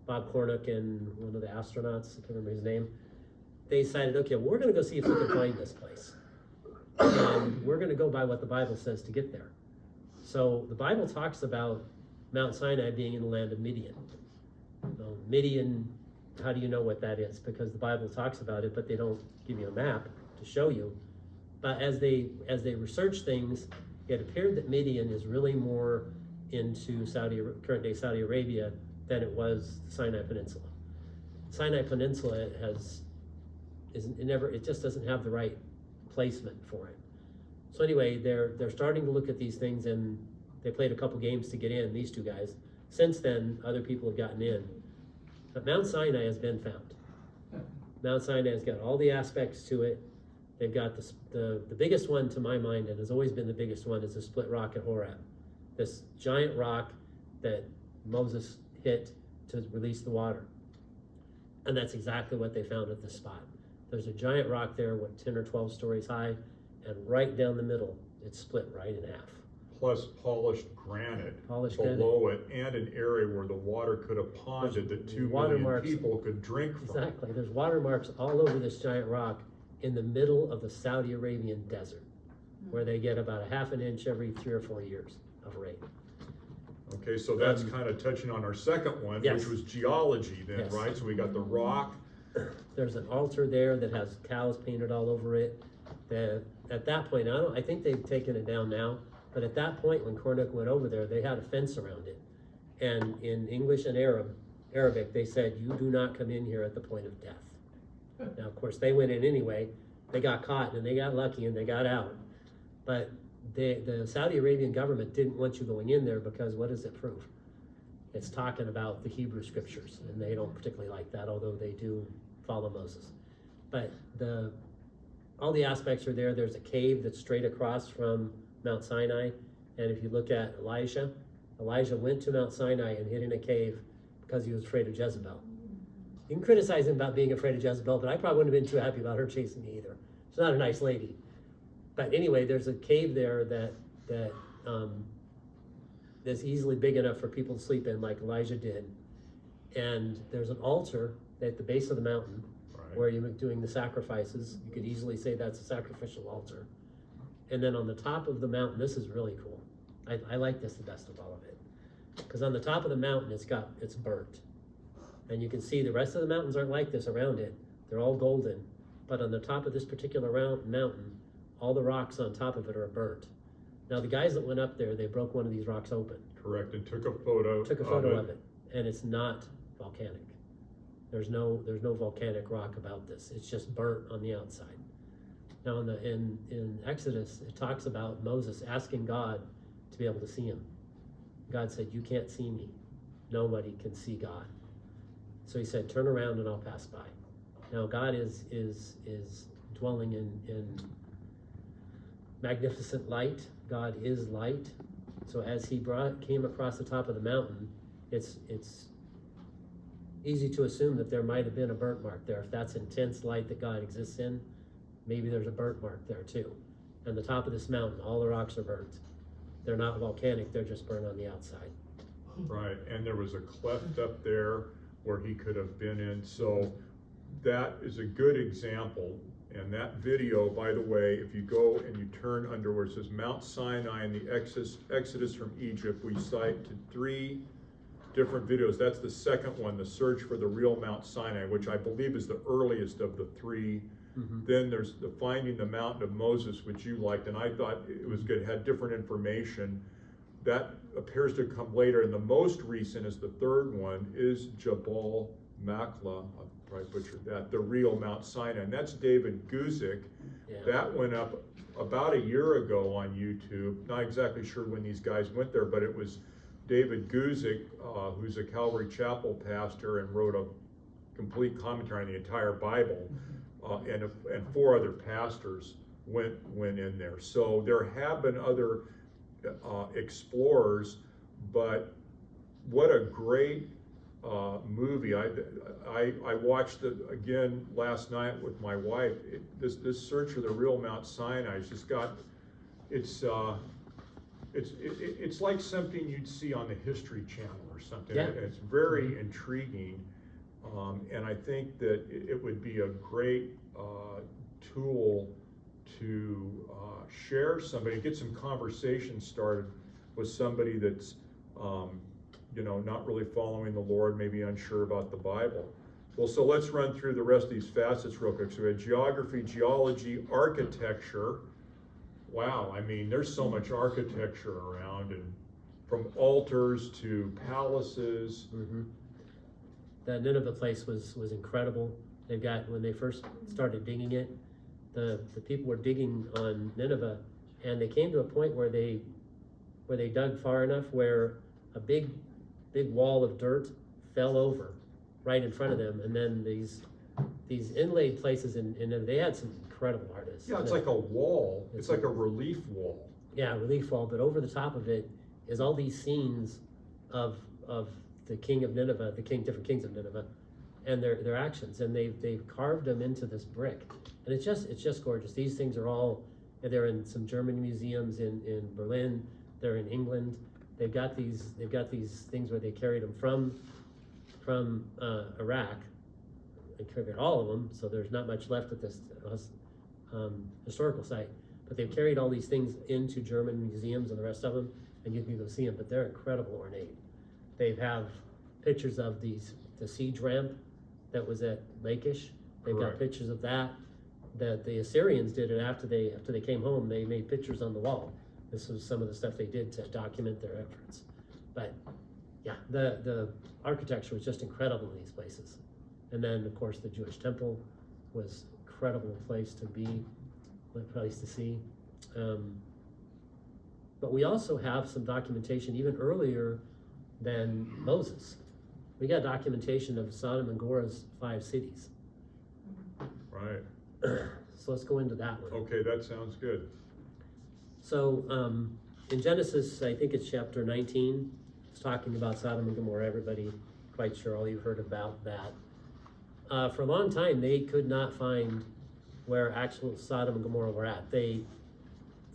Bob Cornuck and one of the astronauts, I can't remember his name, they decided, okay, well, we're going to go see if we can find this place. And we're going to go by what the Bible says to get there. So the Bible talks about Mount Sinai being in the land of Midian. Midian, how do you know what that is? Because the Bible talks about it, but they don't give you a map to show you. But as they research things, it appeared that Midian is really more into current day Saudi Arabia than it was the Sinai Peninsula. Sinai Peninsula it just doesn't have the right placement for it. So anyway, they're starting to look at these things, and they played a couple games to get in, these two guys. Since then, other people have gotten in. But Mount Sinai has been found. Mount Sinai has got all the aspects to it. They've got the biggest one, to my mind, and has always been the biggest one, is the split rock at Horeb. This giant rock that Moses hit to release the water. And that's exactly what they found at this spot. There's a giant rock there, 10 or 12 stories high, and right down the middle, it's split right in half. Plus polished granite Polished below it, and an area where the water could have ponded that 2 million people could drink from. Exactly. There's watermarks all over this giant rock in the middle of the Saudi Arabian desert, where they get about a half an inch every 3 or 4 years of rain. Okay, so that's kind of touching on our second one, Yes. which was geology then, Yes. right? So we got the rock. There's an altar there that has cows painted all over it. At that point, I think they've taken it down now, but at that point when Cornuck went over there, they had a fence around it. And in English and Arabic, they said, you do not come in here at the point of death. Now, of course, they went in anyway. They got caught and they got lucky and they got out. But the Saudi Arabian government didn't want you going in there because what does it prove? It's talking about the Hebrew scriptures, and they don't particularly like that, although they do follow Moses. But all the aspects are there. There's a cave that's straight across from Mount Sinai. And if you look at Elijah went to Mount Sinai and hid in a cave because he was afraid of Jezebel. You can criticize him about being afraid of Jezebel, but I probably wouldn't have been too happy about her chasing me either. She's not a nice lady. But anyway, there's a cave there that's easily big enough for people to sleep in, like Elijah did. And there's an altar at the base of the mountain. Right. Right. where you were doing the sacrifices. You could easily say that's a sacrificial altar. And then on the top of the mountain, this is really cool. I like this the best of all of it. Because on the top of the mountain, it's burnt. And you can see the rest of the mountains aren't like this around it. They're all golden. But on the top of this particular mountain, all the rocks on top of it are burnt. Now the guys that went up there, they broke one of these rocks open. Correct, and took a photo. Of it. And it's not volcanic. There's no volcanic rock about this. It's just burnt on the outside. Now in Exodus, it talks about Moses asking God to be able to see him. God said, "You can't see me. Nobody can see God." So he said, "Turn around and I'll pass by." Now God is dwelling in magnificent light. God is light. So as he came across the top of the mountain, it's easy to assume that there might have been a burnt mark there. If that's intense light that God exists in, maybe there's a burnt mark there too. And the top of this mountain, all the rocks are burnt. They're not volcanic, they're just burnt on the outside. Right, and there was a cleft up there where he could have been in. So that is a good example. And that video, by the way, if you go and you turn under where it says Mount Sinai and the Exodus from Egypt, we cite to 3 different videos. That's the second one, the search for the real Mount Sinai, which I believe is the earliest of the 3. Then there's the Finding the Mountain of Moses, which you liked, and I thought it was good, it had different information. That appears to come later, and the most recent is the 3rd one, is Jabal Machlah, I'll probably butchered that, the real Mount Sinai, and that's David Guzik. Yeah. That went up about a year ago on YouTube. Not exactly sure when these guys went there, but it was David Guzik, who's a Calvary Chapel pastor and wrote a complete commentary on the entire Bible. And 4 other pastors went in there. So there have been other explorers, but what a great movie. I watched it again last night with my wife. This search for the real Mount Sinai has just got, it's like something you'd see on the History Channel or something. Yeah. It's very intriguing. And I think that it would be a great tool to share somebody, get some conversation started with somebody that's, not really following the Lord, maybe unsure about the Bible. Well, so let's run through the rest of these facets real quick. So we had geography, geology, architecture. Wow, I mean, there's so much architecture around, and from altars to palaces. That Nineveh place was incredible. They've got, when they first started digging it, the people were digging on Nineveh, and they came to a point where they dug far enough where a big wall of dirt fell over right in front of them, and then these inlaid places and they had some incredible artists. Yeah, it's like a wall. It's like a relief wall. Yeah, relief wall, but over the top of it is all these scenes of the king of Nineveh, different kings of Nineveh, and their actions, and they've carved them into this brick, and it's just gorgeous. These things are all, they're in some German museums in Berlin, they're in England. They've got these things where they carried them from Iraq. They carried all of them, so there's not much left at this historical site. But they've carried all these things into German museums and the rest of them, and you can go see them. But they're incredible ornate. They have pictures of the siege ramp that was at Lachish. They've Correct. got pictures of that the Assyrians did it after they came home. They made pictures on the wall. This was some of the stuff they did to document their efforts. But yeah, the architecture was just incredible in these places. And then of course the Jewish temple was an incredible place to be, a place to see. But we also have some documentation even earlier than Moses. We got documentation of Sodom and Gomorrah's 5 cities. Right. So let's go into that one. Okay, that sounds good. So in Genesis, I think it's chapter 19, it's talking about Sodom and Gomorrah. Everybody quite sure all you've heard about that. For a long time, they could not find where actual Sodom and Gomorrah were at. They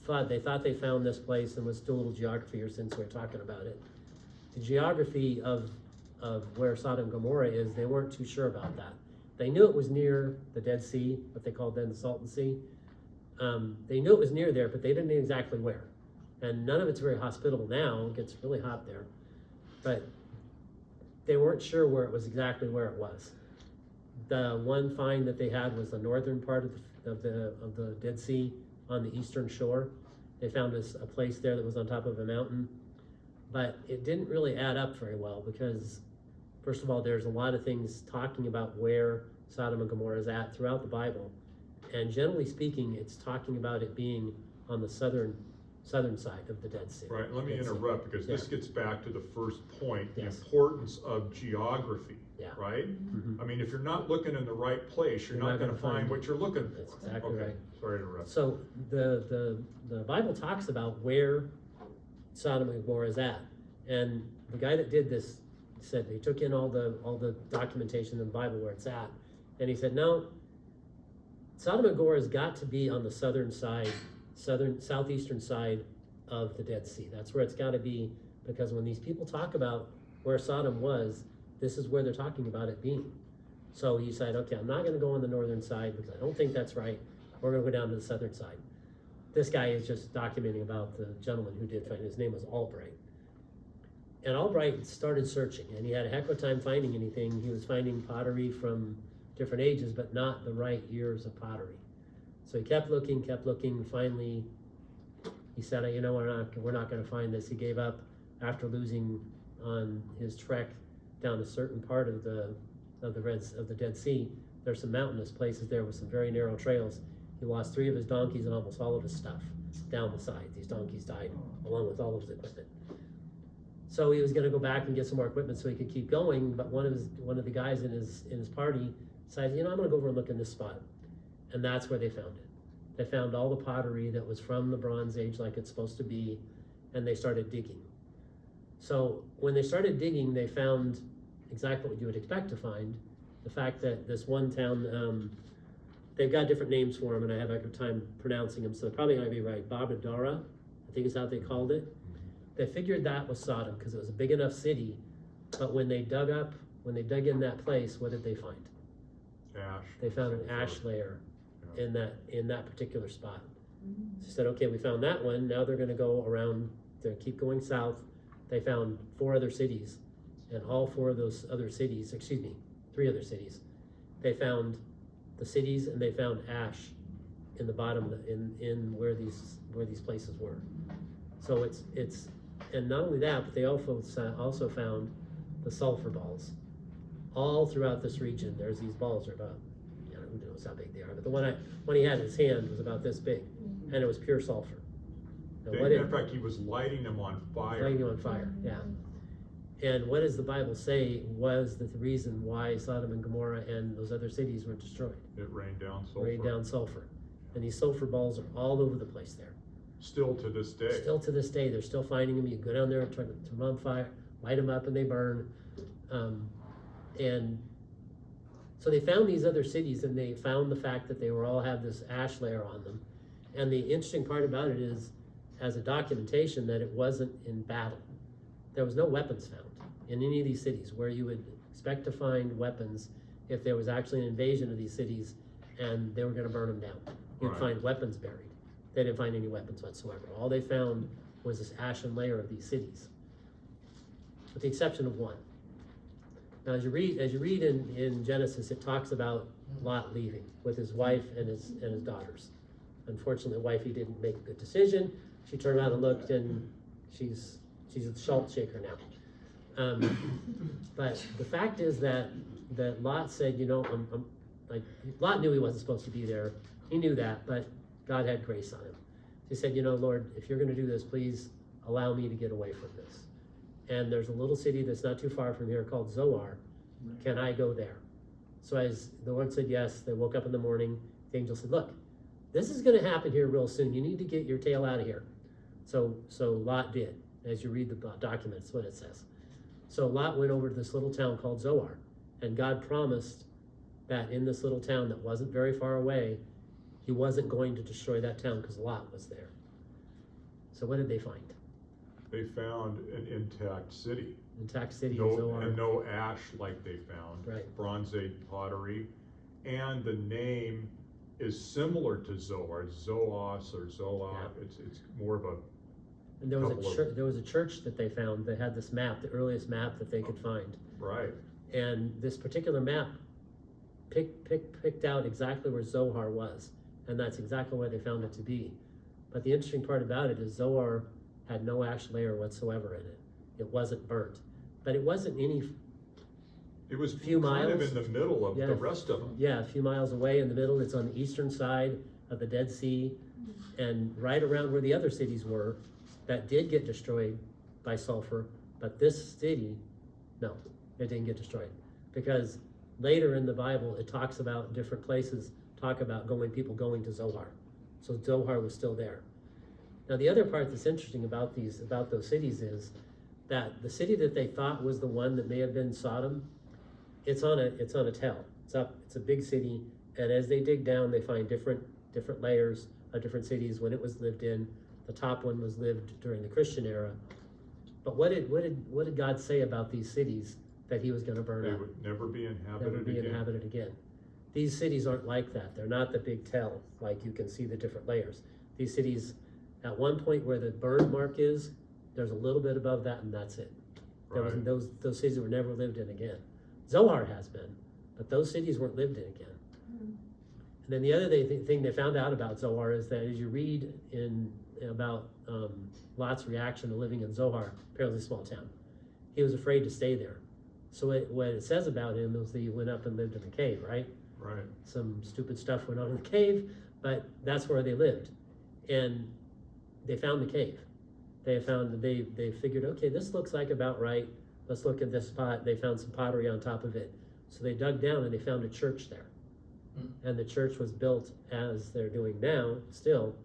thought they found this place, and let's do a little geography here since we're talking about it. The geography of where Sodom and Gomorrah is, they weren't too sure about that. They knew it was near the Dead Sea, what they called then the Salton Sea. They knew it was near there, but they didn't know exactly where. And none of it's very hospitable now. It gets really hot there. But they weren't sure where it was exactly where it was. The one find that they had was the northern part of the Dead Sea on the eastern shore. They found a place there that was on top of a mountain. But it didn't really add up very well because, first of all, there's a lot of things talking about where Sodom and Gomorrah is at throughout the Bible. And generally speaking, it's talking about it being on the southern side of the Dead Sea. Right, let me Dead Sea. interrupt because this Yeah. gets back to the first point, the Yes. importance of geography, Yeah. right? Mhm. I mean, if you're not looking in the right place, you're not gonna find what you're looking for. That's exactly Okay, right. sorry to interrupt. So the Bible talks about where Sodom and Gomorrah is at. And the guy that did this said he took in all the documentation in the Bible where it's at. And he said, no, Sodom and Gomorrah has got to be on the southeastern side of the Dead Sea. That's where it's got to be, because when these people talk about where Sodom was, this is where they're talking about it being. So he said, okay, I'm not going to go on the northern side because I don't think that's right. We're going to go down to the southern side. This guy is just documenting about the gentleman who did find. His name was Albright. And Albright started searching, and he had a heck of a time finding anything. He was finding pottery from different ages, but not the right years of pottery. So he kept looking, and finally he said, you know, we're not going to find this. He gave up after losing on his trek down a certain part of the Dead Sea. There's some mountainous places there with some very narrow trails. He lost 3 of his donkeys and almost all of his stuff down the side. These donkeys died along with all of his equipment. So he was going to go back and get some more equipment so he could keep going. But one of the guys in his party decided, you know, I'm going to go over and look in this spot, and that's where they found it. They found all the pottery that was from the Bronze Age, like it's supposed to be, and they started digging. So when they started digging, they found exactly what you would expect to find. The fact that this one town, they've got different names for them, and I have a good time pronouncing them, so they're probably going to be right. Babadara, I think is how they called it. They figured that was Sodom because it was a big enough city, but when they dug in that place, what did they find? Ash. They found an ash layer in that particular spot. So they said, okay, we found that one. Now they're going to go around. They're keep going south. They found 4 other cities, and all 4 of those other cities, 3 other cities, they found the cities and they found ash in the bottom in where these places were. So it's and not only that, but they also found the sulfur balls all throughout this region. There's these balls are about, you know, who knows how big they are, but the one he had in his hand was about this big, and it was pure sulfur. Now, In fact, he was lighting them on fire. Lighting them on fire, yeah. And what does the Bible say was the reason why Sodom and Gomorrah and those other cities were destroyed? It rained down sulfur. Rained down sulfur. And these sulfur balls are all over the place there. Still to this day. Still to this day, they're still finding them. You can go down there and turn them on fire, light them up, and they burn. And so they found these other cities, and they found the fact that they were all have this ash layer on them. And the interesting part about it is, as a documentation, that it wasn't in battle. There was no weapons found in any of these cities where you would expect to find weapons if there was actually an invasion of these cities and they were going to burn them down. You'd Right. find weapons buried. They didn't find any weapons whatsoever. All they found was this ashen layer of these cities, with the exception of one. Now, as you read in Genesis, it talks about Lot leaving with his wife and his daughters. Unfortunately, the wifey didn't make a good decision. She turned around and looked, and she's a salt shaker now. But the fact is that Lot said, you know, Lot knew he wasn't supposed to be there. He knew that, but God had grace on him. He said, you know, Lord, if you're going to do this, please allow me to get away from this. And there's a little city that's not too far from here called Zoar. Can I go there? So as the Lord said yes, they woke up in the morning. The angel said, look, this is going to happen here real soon. You need to get your tail out of here. So Lot did. As you read the document, that's what it says. So Lot went over to this little town called Zoar, and God promised that in this little town that wasn't very far away, he wasn't going to destroy that town because Lot was there. So what did they find? They found an intact city. Intact city in Zoar. And no ash like they found. Right. Bronze Age pottery. and the name is similar to Zoar, Zoos or Zoa. Yeah. It's more of a, And there was couple of- there was a church that they found that had this map, the earliest map that they could find. right, And this particular map picked out exactly where Zohar was, and that's exactly where they found it to be. But the interesting part about it is Zohar had no ash layer whatsoever in it. It wasn't burnt, but it wasn't any. it was Few kind of miles. in the middle of Yeah. the rest of them. Yeah, a few miles away in the middle. It's on the eastern side of the Dead Sea, and right around where the other cities were that did get destroyed by sulfur. But this city, no, it didn't get destroyed, because later in the Bible it talks about different places talk about people going to Zohar. So Zohar was still there. Now the other part that's interesting about those cities is that the city that they thought was the one that may have been Sodom, it's on a tell. It's a big city, and as they dig down, they find different layers of different cities when it was lived in. The top one was lived during the Christian era. But what did God say about these cities that He was going to burn They up? would never be Never inhabited be again. inhabited again. These cities aren't like that. They're not the big tell, like you can see the different layers. These cities, at one point where the burn mark is, there's a little bit above that, and that's it. Right. Those cities were never lived in again. Zohar has been, but those cities weren't lived in again. And then the other thing they found out about Zohar is that as you read about Lot's reaction to living in Zohar, apparently a small town, he was afraid to stay there. So what it says about him is that he went up and lived in a cave, right? Right. Some stupid stuff went on in the cave, but that's where they lived. And they found the cave. They figured, okay, this looks like about right. Let's look at this spot. They found some pottery on top of it. So they dug down and they found a church there. And the church was built as they're doing now, still.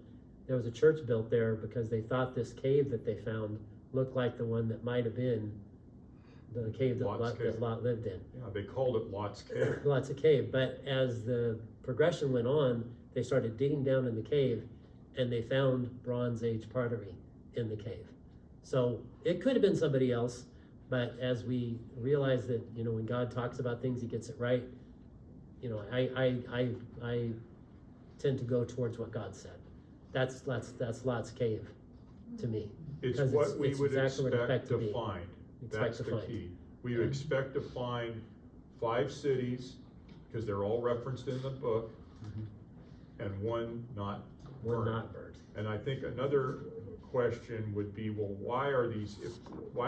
There was a church built there because they thought this cave that they found looked like the one that might have been the cave that Lot lived in. Yeah, they called it Lot's Cave. Lots of cave, but as the progression went on, they started digging down in the cave, and they found Bronze Age pottery in the cave. So it could have been somebody else, but as we realize that, when God talks about things, He gets it right. I tend to go towards what God said. That's Lot's cave to me. It's Because what we it's would exactly what expect to be. find. Expect That's to the find. key. We would expect to find 5 cities, because they're all referenced in the book, and one not One burned. not burned. And I think another question would be, well, why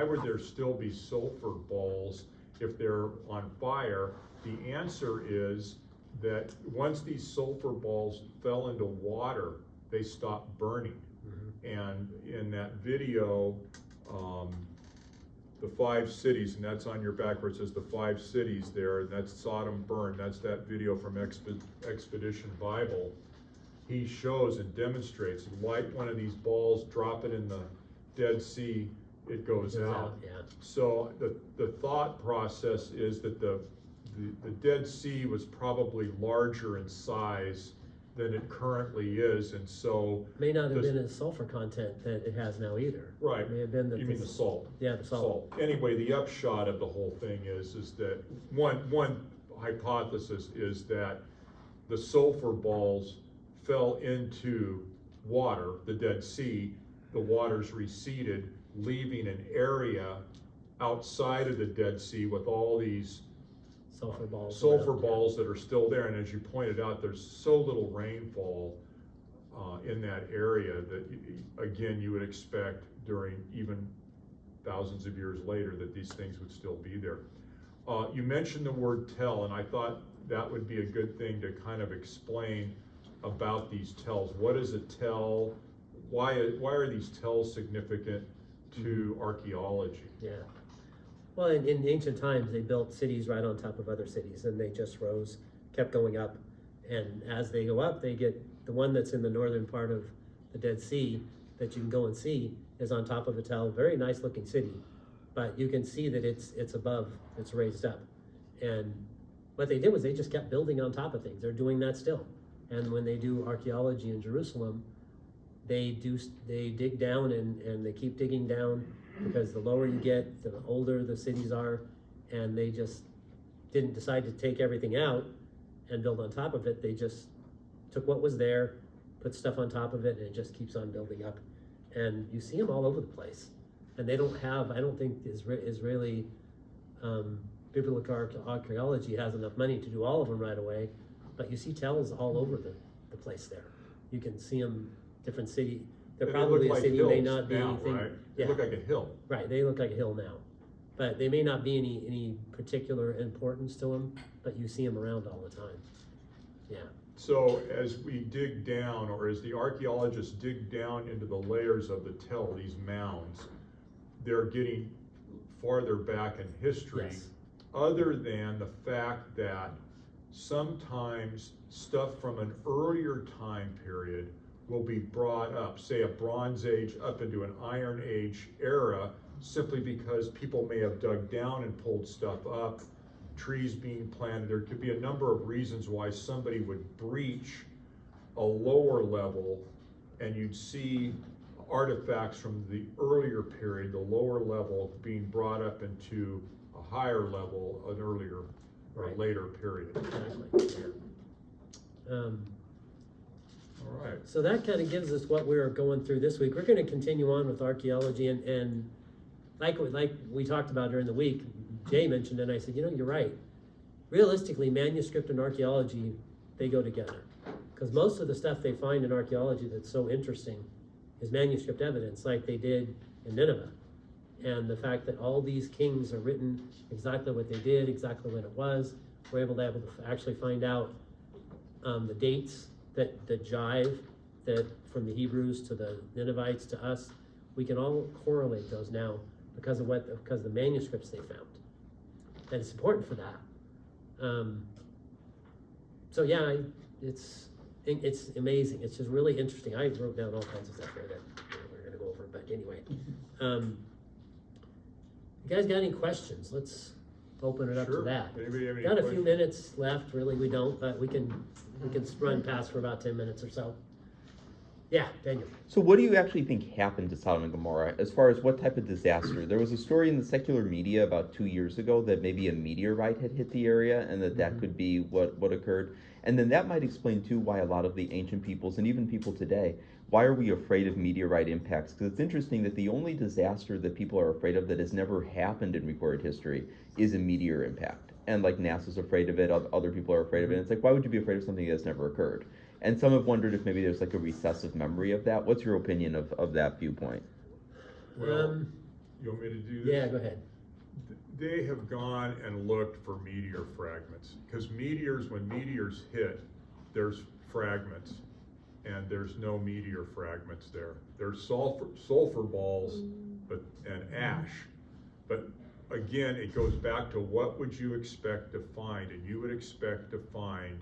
would there still be sulfur balls if they're on fire? The answer is that once these sulfur balls fell into water, they stopped burning. And in that video, the 5 cities, and that's on your back where it says the 5 cities there, and that's Sodom burned. That's that video from Expedition Bible. He shows and demonstrates, like one of these balls, drop it in the Dead Sea, it goes out. Yeah. So the thought process is that the Dead Sea was probably larger in size than it currently is, and so. May not have been a sulfur content that it has now either. Right. It may have been that You mean the salt? Yeah, the salt. Anyway, the upshot of the whole thing is that one hypothesis is that the sulfur balls fell into water, the Dead Sea, the waters receded, leaving an area outside of the Dead Sea with all these Sulfur balls that are still there. And as you pointed out, there's so little rainfall in that area that, again, you would expect during even thousands of years later that these things would still be there. You mentioned the word tell, and I thought that would be a good thing to kind of explain about these tells. What is a tell? Why are these tells significant to archaeology? Yeah. Well, in ancient times, they built cities right on top of other cities, and they just kept going up. And as they go up, they get the one that's in the northern part of the Dead Sea that you can go and see is on top of a tell, very nice looking city. But you can see that it's above, it's raised up. And what they did was they just kept building on top of things. They're doing that still. And when they do archaeology in Jerusalem, they dig down and they keep digging down, because the lower you get, the older the cities are, and they just didn't decide to take everything out and build on top of it. They just took what was there, put stuff on top of it, and it just keeps on building up. And you see them all over the place. And they don't have, I don't think Israeli biblical archaeology has enough money to do all of them right away, but you see tells all over the place there. You can see them, different city. They're And probably look a like city, hills may not be now, anything. right? Yeah. They look like a hill. Right, they look like a hill now. But they may not be any particular importance to them, but you see them around all the time. Yeah. So as we dig down, or as the archaeologists dig down into the layers of the tell, these mounds, they're getting farther back in history, Yes. other than the fact that sometimes stuff from an earlier time period will be brought up, say a Bronze Age up into an Iron Age era, simply because people may have dug down and pulled stuff up, trees being planted. There could be a number of reasons why somebody would breach a lower level, and you'd see artifacts from the earlier period, the lower level, being brought up into a higher level, an earlier or Right. later period. Exactly. Yeah. All right. So that kind of gives us what we're going through this week. We're going to continue on with archaeology, and like we talked about during the week, Jay mentioned it, and I said, you're right. Realistically, manuscript and archaeology, they go together. Because most of the stuff they find in archaeology that's so interesting is manuscript evidence, like they did in Nineveh. And the fact that all these kings are written exactly what they did, exactly what it was. We're able to actually find out the dates that jive, that from the Hebrews to the Ninevites to us. We can all correlate those now because of the manuscripts they found. And it's important for that. So yeah, it's amazing. It's just really interesting. I wrote down all kinds of stuff here that we're gonna go over, but anyway. You guys got any questions? Let's open it up to Sure. that. Anybody have any Got a few questions? minutes left, really, we don't, but we can run past for about 10 minutes or so. Yeah, Daniel. So what do you actually think happened to Sodom and Gomorrah as far as what type of disaster? There was a story in the secular media about 2 years ago that maybe a meteorite had hit the area and that could be what occurred. And then that might explain too why a lot of the ancient peoples and even people today, why are we afraid of meteorite impacts? Because it's interesting that the only disaster that people are afraid of that has never happened in recorded history is a meteor impact. And like NASA's afraid of it, other people are afraid of it. And it's like, why would you be afraid of something that's never occurred? And some have wondered if maybe there's like a recessive memory of that. What's your opinion of that viewpoint? Well, you want me to do this? Yeah, go ahead. They have gone and looked for meteor fragments, because when meteors hit, there's fragments, and there's no meteor fragments there. There's sulfur balls, and ash. But again, it goes back to what would you expect to find, and you would expect to find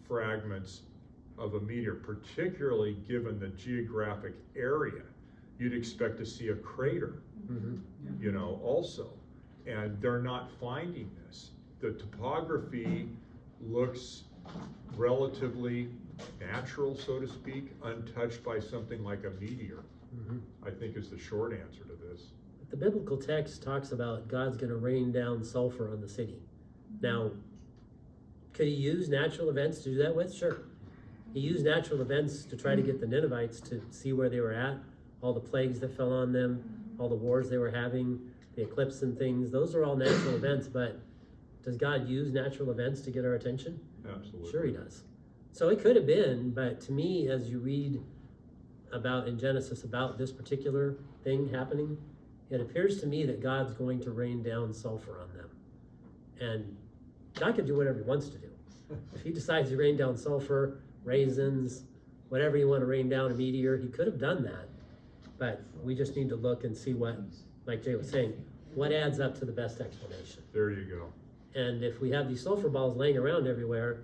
fragments of a meteor, particularly given the geographic area. You'd expect to see a crater, also. And they're not finding this. The topography looks relatively natural, so to speak, untouched by something like a meteor, I think is the short answer to this. The biblical text talks about God's going to rain down sulfur on the city. Now, could he use natural events to do that with? Sure. He used natural events to try to get the Ninevites to see where they were at, all the plagues that fell on them, all the wars they were having, the eclipse and things. Those are all natural events, but does God use natural events to get our attention? Absolutely. Sure he does. So it could have been, but to me, as you read about in Genesis about this particular thing happening, it appears to me that God's going to rain down sulfur on them. And God can do whatever he wants to do. If he decides to rain down sulfur, raisins, whatever you want to rain down, a meteor, he could have done that. But we just need to look and see what, like Jay was saying, what adds up to the best explanation. There you go. And if we have these sulfur balls laying around everywhere,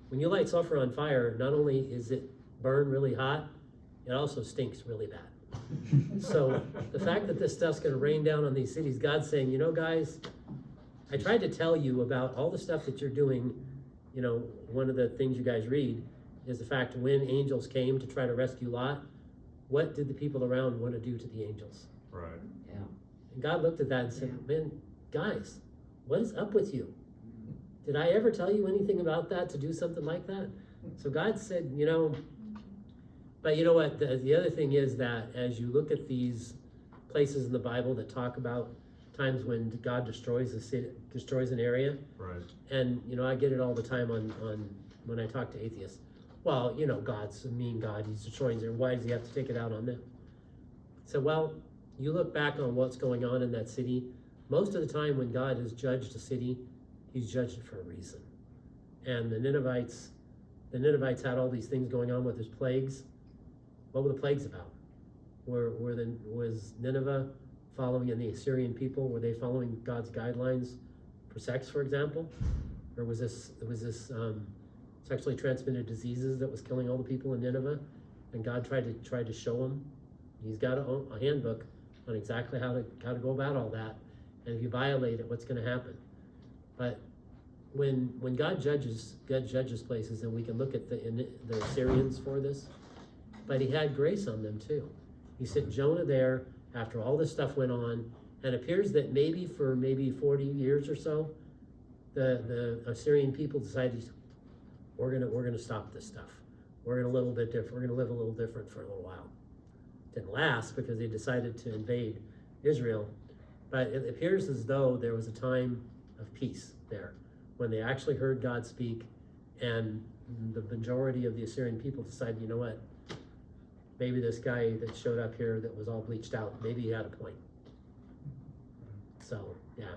when you light sulfur on fire, not only is it burn really hot, it also stinks really bad. So the fact that this stuff's going to rain down on these cities, God's saying, guys, I tried to tell you about all the stuff that you're doing. One of the things you guys read is the fact when angels came to try to rescue Lot, what did the people around want to do to the angels? Right. And God looked at that and said, man, guys, what is up with you? did I ever tell you anything about that, to do something like that? So God said, but you know what, the other thing is that as you look at these places in the Bible that talk about times when God destroys a city, destroys an area, Right. and I get it all the time on when I talk to atheists. Well, God's a mean God, he's destroying there, why does he have to take it out on them? So, well, you look back on what's going on in that city, most of the time when God has judged a city, he's judged it for a reason. And the Ninevites had all these things going on with his plagues. What were the plagues about? Was Nineveh following in the Assyrian people? Were they following God's guidelines for sex, for example? Or was this sexually transmitted diseases that was killing all the people in Nineveh? And God tried to show them. He's got a handbook on exactly how to go about all that. And if you violate it, what's going to happen? But when God judges places, and we can look at the Assyrians for this, but he had grace on them too. He sent Jonah there after all this stuff went on, and it appears that maybe for 40 years or so, the Assyrian people decided, we're gonna stop this stuff. We're gonna live a little bit different. We're gonna live a little different for a little while. Didn't last because they decided to invade Israel, but it appears as though there was a time of peace there when they actually heard God speak, and the majority of the Assyrian people decided, you know what? Maybe this guy that showed up here that was all bleached out, maybe he had a point. So, yeah.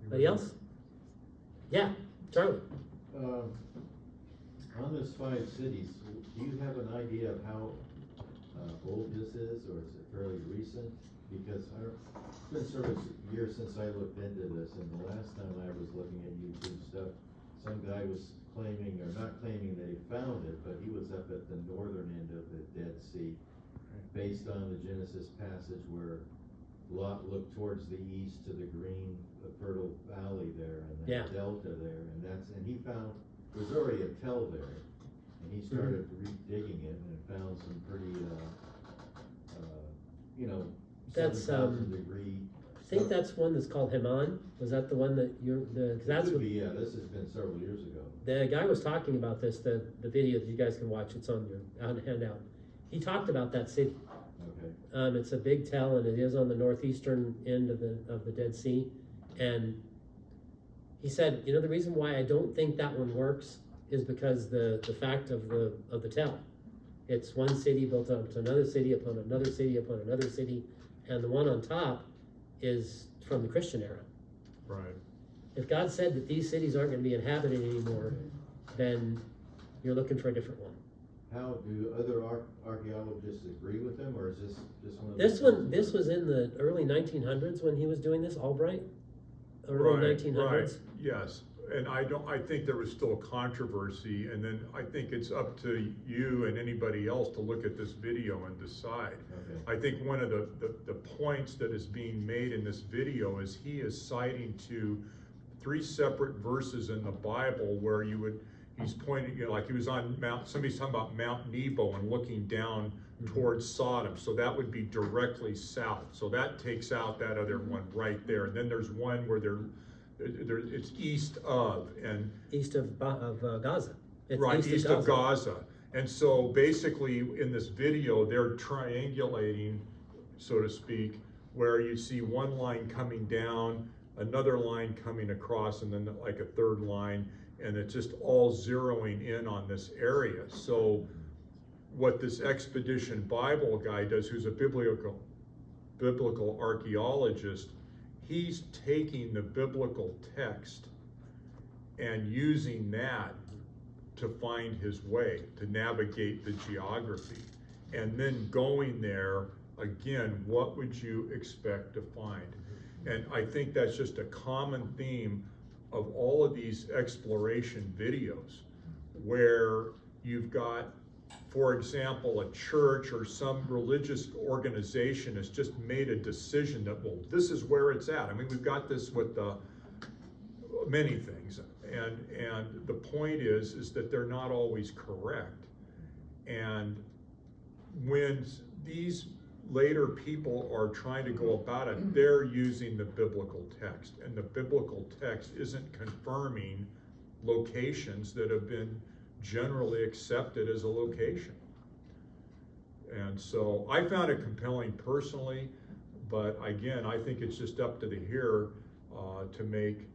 Anybody else? Yeah, Charlie. On this 5 cities, do you have an idea of how old this is, or is it fairly recent? Because it's been sort of years since I looked into this, and the last time I was looking at YouTube stuff, some guy was claiming, or not claiming that he found it, but he was up at the northern end of the Dead Sea, based on the Genesis passage where Lot looked towards the east to the green, fertile valley there, and that delta there, and he found there was already a tell there, and he started redigging it and found some pretty, That's 7,000 degree. I think that's one that's called Heman. Was that the one that that's what? Yeah, this has been several years ago. The guy was talking about this, the video that you guys can watch, it's on your handout. He talked about that city. Okay. It's a big tell, and it is on the northeastern end of the Dead Sea. And he said, the reason why I don't think that one works is because the fact of the tell. It's one city built up to another city upon another city upon another city, and the one on top is from the Christian era. Right. If God said that these cities aren't going to be inhabited anymore, then you're looking for a different one. How do other archaeologists agree with them, or is this just one of This was in the early 1900s when he was doing this, Albright? Early 1900s? Right, yes. And I think there was still controversy, and then I think it's up to you and anybody else to look at this video and decide. Okay. I think one of the points that is being made in this video is he is citing to 3 separate verses in the Bible where he's pointing, like he was on somebody's talking about Mount Nebo and looking down towards Sodom. So that would be directly south. So that takes out that other one right there. And then there's one where it's east of Gaza. It's right, east of Gaza. And so basically in this video, they're triangulating, so to speak, where you see one line coming down, another line coming across, and then like a third line, and it's just all zeroing in on this area. So what this Expedition Bible guy does, who's a biblical archaeologist, he's taking the biblical text and using that to find his way, to navigate the geography. And then going there, again, what would you expect to find? And I think that's just a common theme of all of these exploration videos, where you've got, for example, a church or some religious organization has just made a decision that, well, this is where it's at. I mean, we've got this with many things, and the point is that they're not always correct. And when these later people are trying to go about it, they're using the biblical text, and the biblical text isn't confirming locations that have been generally accepted as a location. And so I found it compelling personally, but again, I think it's just up to the hearer to make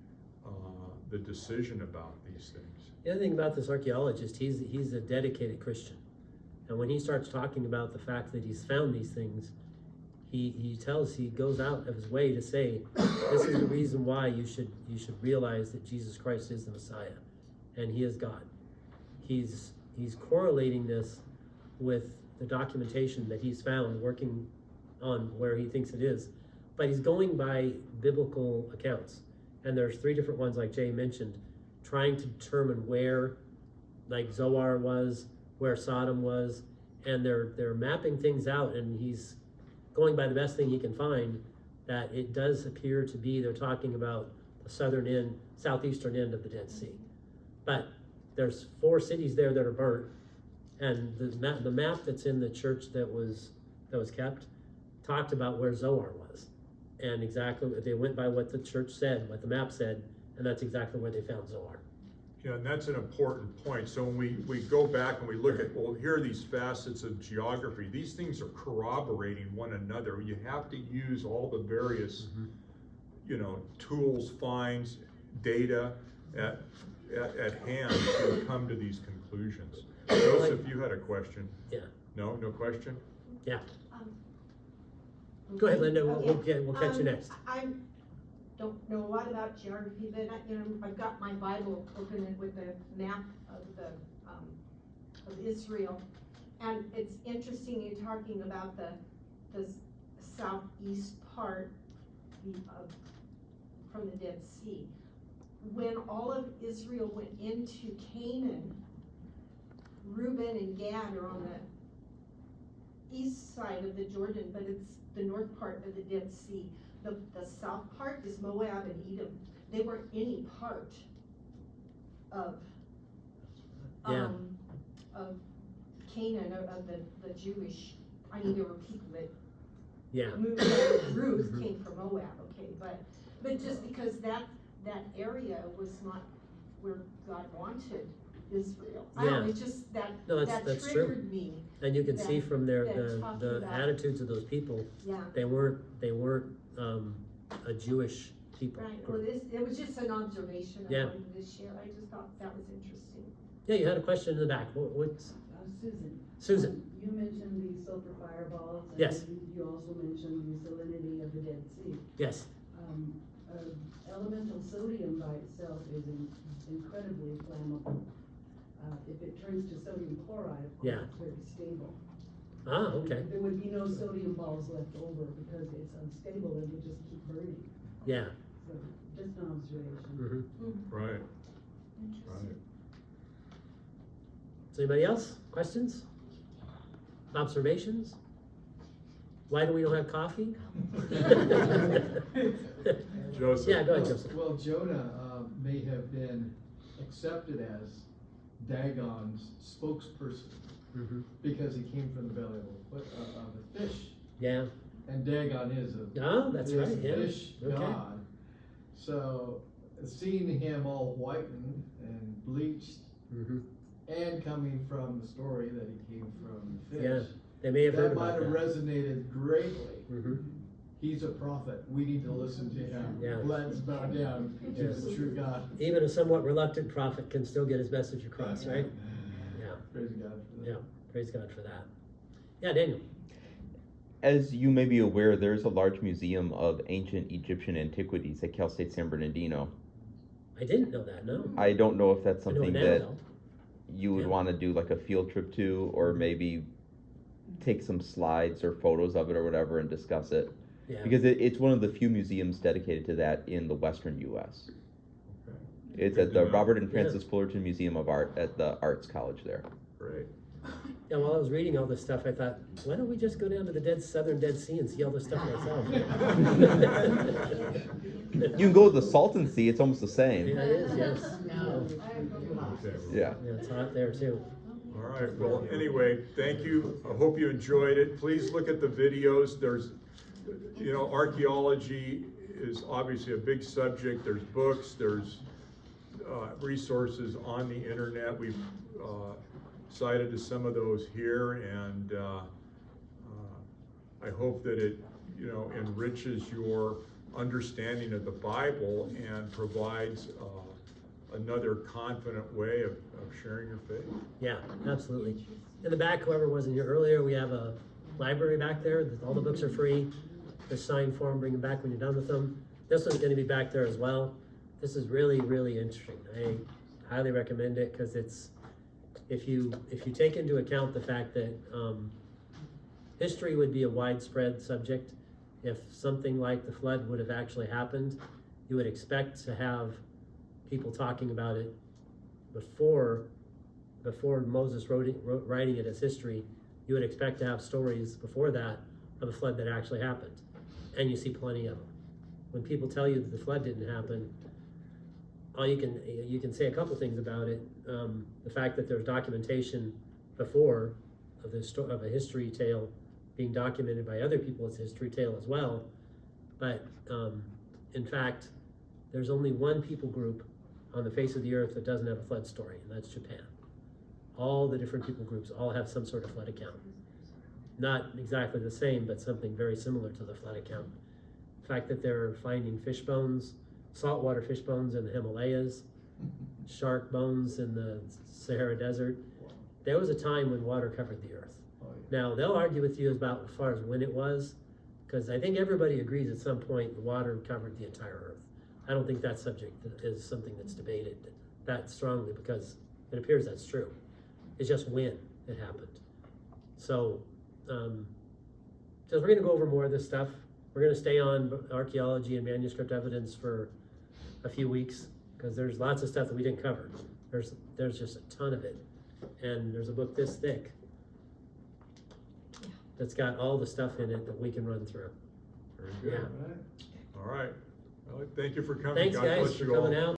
the decision about these things. The other thing about this archaeologist, he's a dedicated Christian. And when he starts talking about the fact that he's found these things, he goes out of his way to say, this is the reason why you should realize that Jesus Christ is the Messiah and he is God. He's correlating this with the documentation that he's found working on where he thinks it is, but he's going by biblical accounts. And there's 3 different ones, like Jay mentioned, trying to determine where, like Zoar was, where Sodom was, and they're mapping things out, and he's going by the best thing he can find, that it does appear to be, they're talking about the southeastern end of the Dead Sea. But there's 4 cities there that are burnt, and the map that's in the church that was kept talked about where Zoar was. And exactly, they went by what the church said, what the map said, and that's exactly where they found Zoar. Yeah, and that's an important point. So when we go back and we look at, well, here are these facets of geography. These things are corroborating one another. You have to use all the various, tools, finds, data at hand to come to these conclusions. Joseph, you had a question? Yeah. No question? Yeah. Go ahead, Linda. We'll catch you next. I don't know a lot about geography, but I've got my Bible open with the map of Israel, and it's interesting you're talking about the southeast part from the Dead Sea. When all of Israel went into Canaan, Reuben and Gad are on the east side of the Jordan, but it's the north part of the Dead Sea. The south part is Moab and Edom. They weren't any part of Canaan, of the Jewish. I mean, there were people that moved out. Ruth came from Moab, okay, but just because that area was not where God wanted Israel. I don't know, it's just that that's triggered true. me. And you can see from the talking about attitudes of those people, Yeah. they weren't a Jewish people. Right, well, it was just an observation I Yeah. wanted to share. I just thought that was interesting. Yeah, you had a question in the back. What's Susan. Susan? You mentioned the sulfur fireballs. And Yes. You also mentioned the salinity of the Dead Sea. Yes. Elemental sodium by itself is incredibly flammable. If it turns to sodium chloride, of course, it's very stable. Ah, okay. There would be no sodium balls left over because it's unstable and would just keep burning. Yeah. So just an observation. Mm-hmm. Right. Interesting. So anybody else? Questions? Observations? Why do we don't have coffee? Joseph? Yeah, go ahead, Joseph. Well, Jonah may have been accepted as Dagon's spokesperson Mm-hmm. because he came from the belly of a fish, Yeah. and Dagon is a Oh, that's right. Yeah. fish Okay. god. So seeing him all whitened and bleached, Mm-hmm. and coming from the story that he came from the fish, Yeah. They may have heard that might about have that. resonated greatly. Mm-hmm. He's a prophet. We need to listen to him. Yeah. Let's bow down to Yes. the true God. Even a somewhat reluctant prophet can still get his message across, right? Yeah. Praise God for that. Yeah. Praise God for that. Yeah, Daniel. As you may be aware, there's a large museum of ancient Egyptian antiquities at Cal State San Bernardino. I didn't know that. No. I don't know if that's I know something it now, that though. you would Yeah. want to do like a field trip to, or maybe take some slides or photos of it or whatever and discuss it. Yeah. Because it's one of the few museums dedicated to that in the Western U.S. Okay. It's Good at to the know. Robert and Francis Fullerton Museum of Art at the Arts College there. Great. Yeah, while I was reading all this stuff, I thought, why don't we just go down to the southern Dead Sea and see all this stuff ourselves? You can go to the Salton Sea, it's almost the same. Yeah, it is, yes. Okay. Yeah. Yeah, it's hot there too. All right, well, anyway, thank you. I hope you enjoyed it. Please look at the videos. There's, you know, archaeology is obviously a big subject. There's books, there's resources on the internet. We've cited to some of those here, and I hope that it, you know, enriches your understanding of the Bible and provides another confident way of sharing your faith. Yeah, absolutely. In the back, whoever wasn't here earlier, we have a library back there. All the books are free. There's sign for them, bring them back when you're done with them. This one's gonna be back there as well. This is really, really interesting. I highly recommend it, because it's, if you take into account the fact that history would be a widespread subject, if something like the flood would have actually happened, you would expect to have people talking about it before Moses writing it as history. You would expect to have stories before that of a flood that actually happened, and you see plenty of them. When people tell you that the flood didn't happen, you can say a couple things about it. The fact that there's documentation before of a history tale being documented by other people as a history tale as well, but in fact, there's only one people group on the face of the earth that doesn't have a flood story, and that's Japan. All the different people groups all have some sort of flood account. Not exactly the same, but something very similar to the flood account. The fact that they're finding fish bones, saltwater fish bones in the Himalayas, shark bones in the Sahara Desert. There was a time when water covered the earth. Oh, yeah. Now, they'll argue with you about as far as when it was, because I think everybody agrees at some point the water covered the entire earth. I don't think that subject is something that's debated that strongly, because it appears that's true. It's just when it happened. So, we're gonna go over more of this stuff. We're gonna stay on archaeology and manuscript evidence for a few weeks, because there's lots of stuff that we didn't cover. There's just a ton of it. And there's a book this thick that's got all the stuff in it that we can run through. Very good. Yeah. All right. Well, thank you for coming. Thanks, God guys, bless for you all. coming out.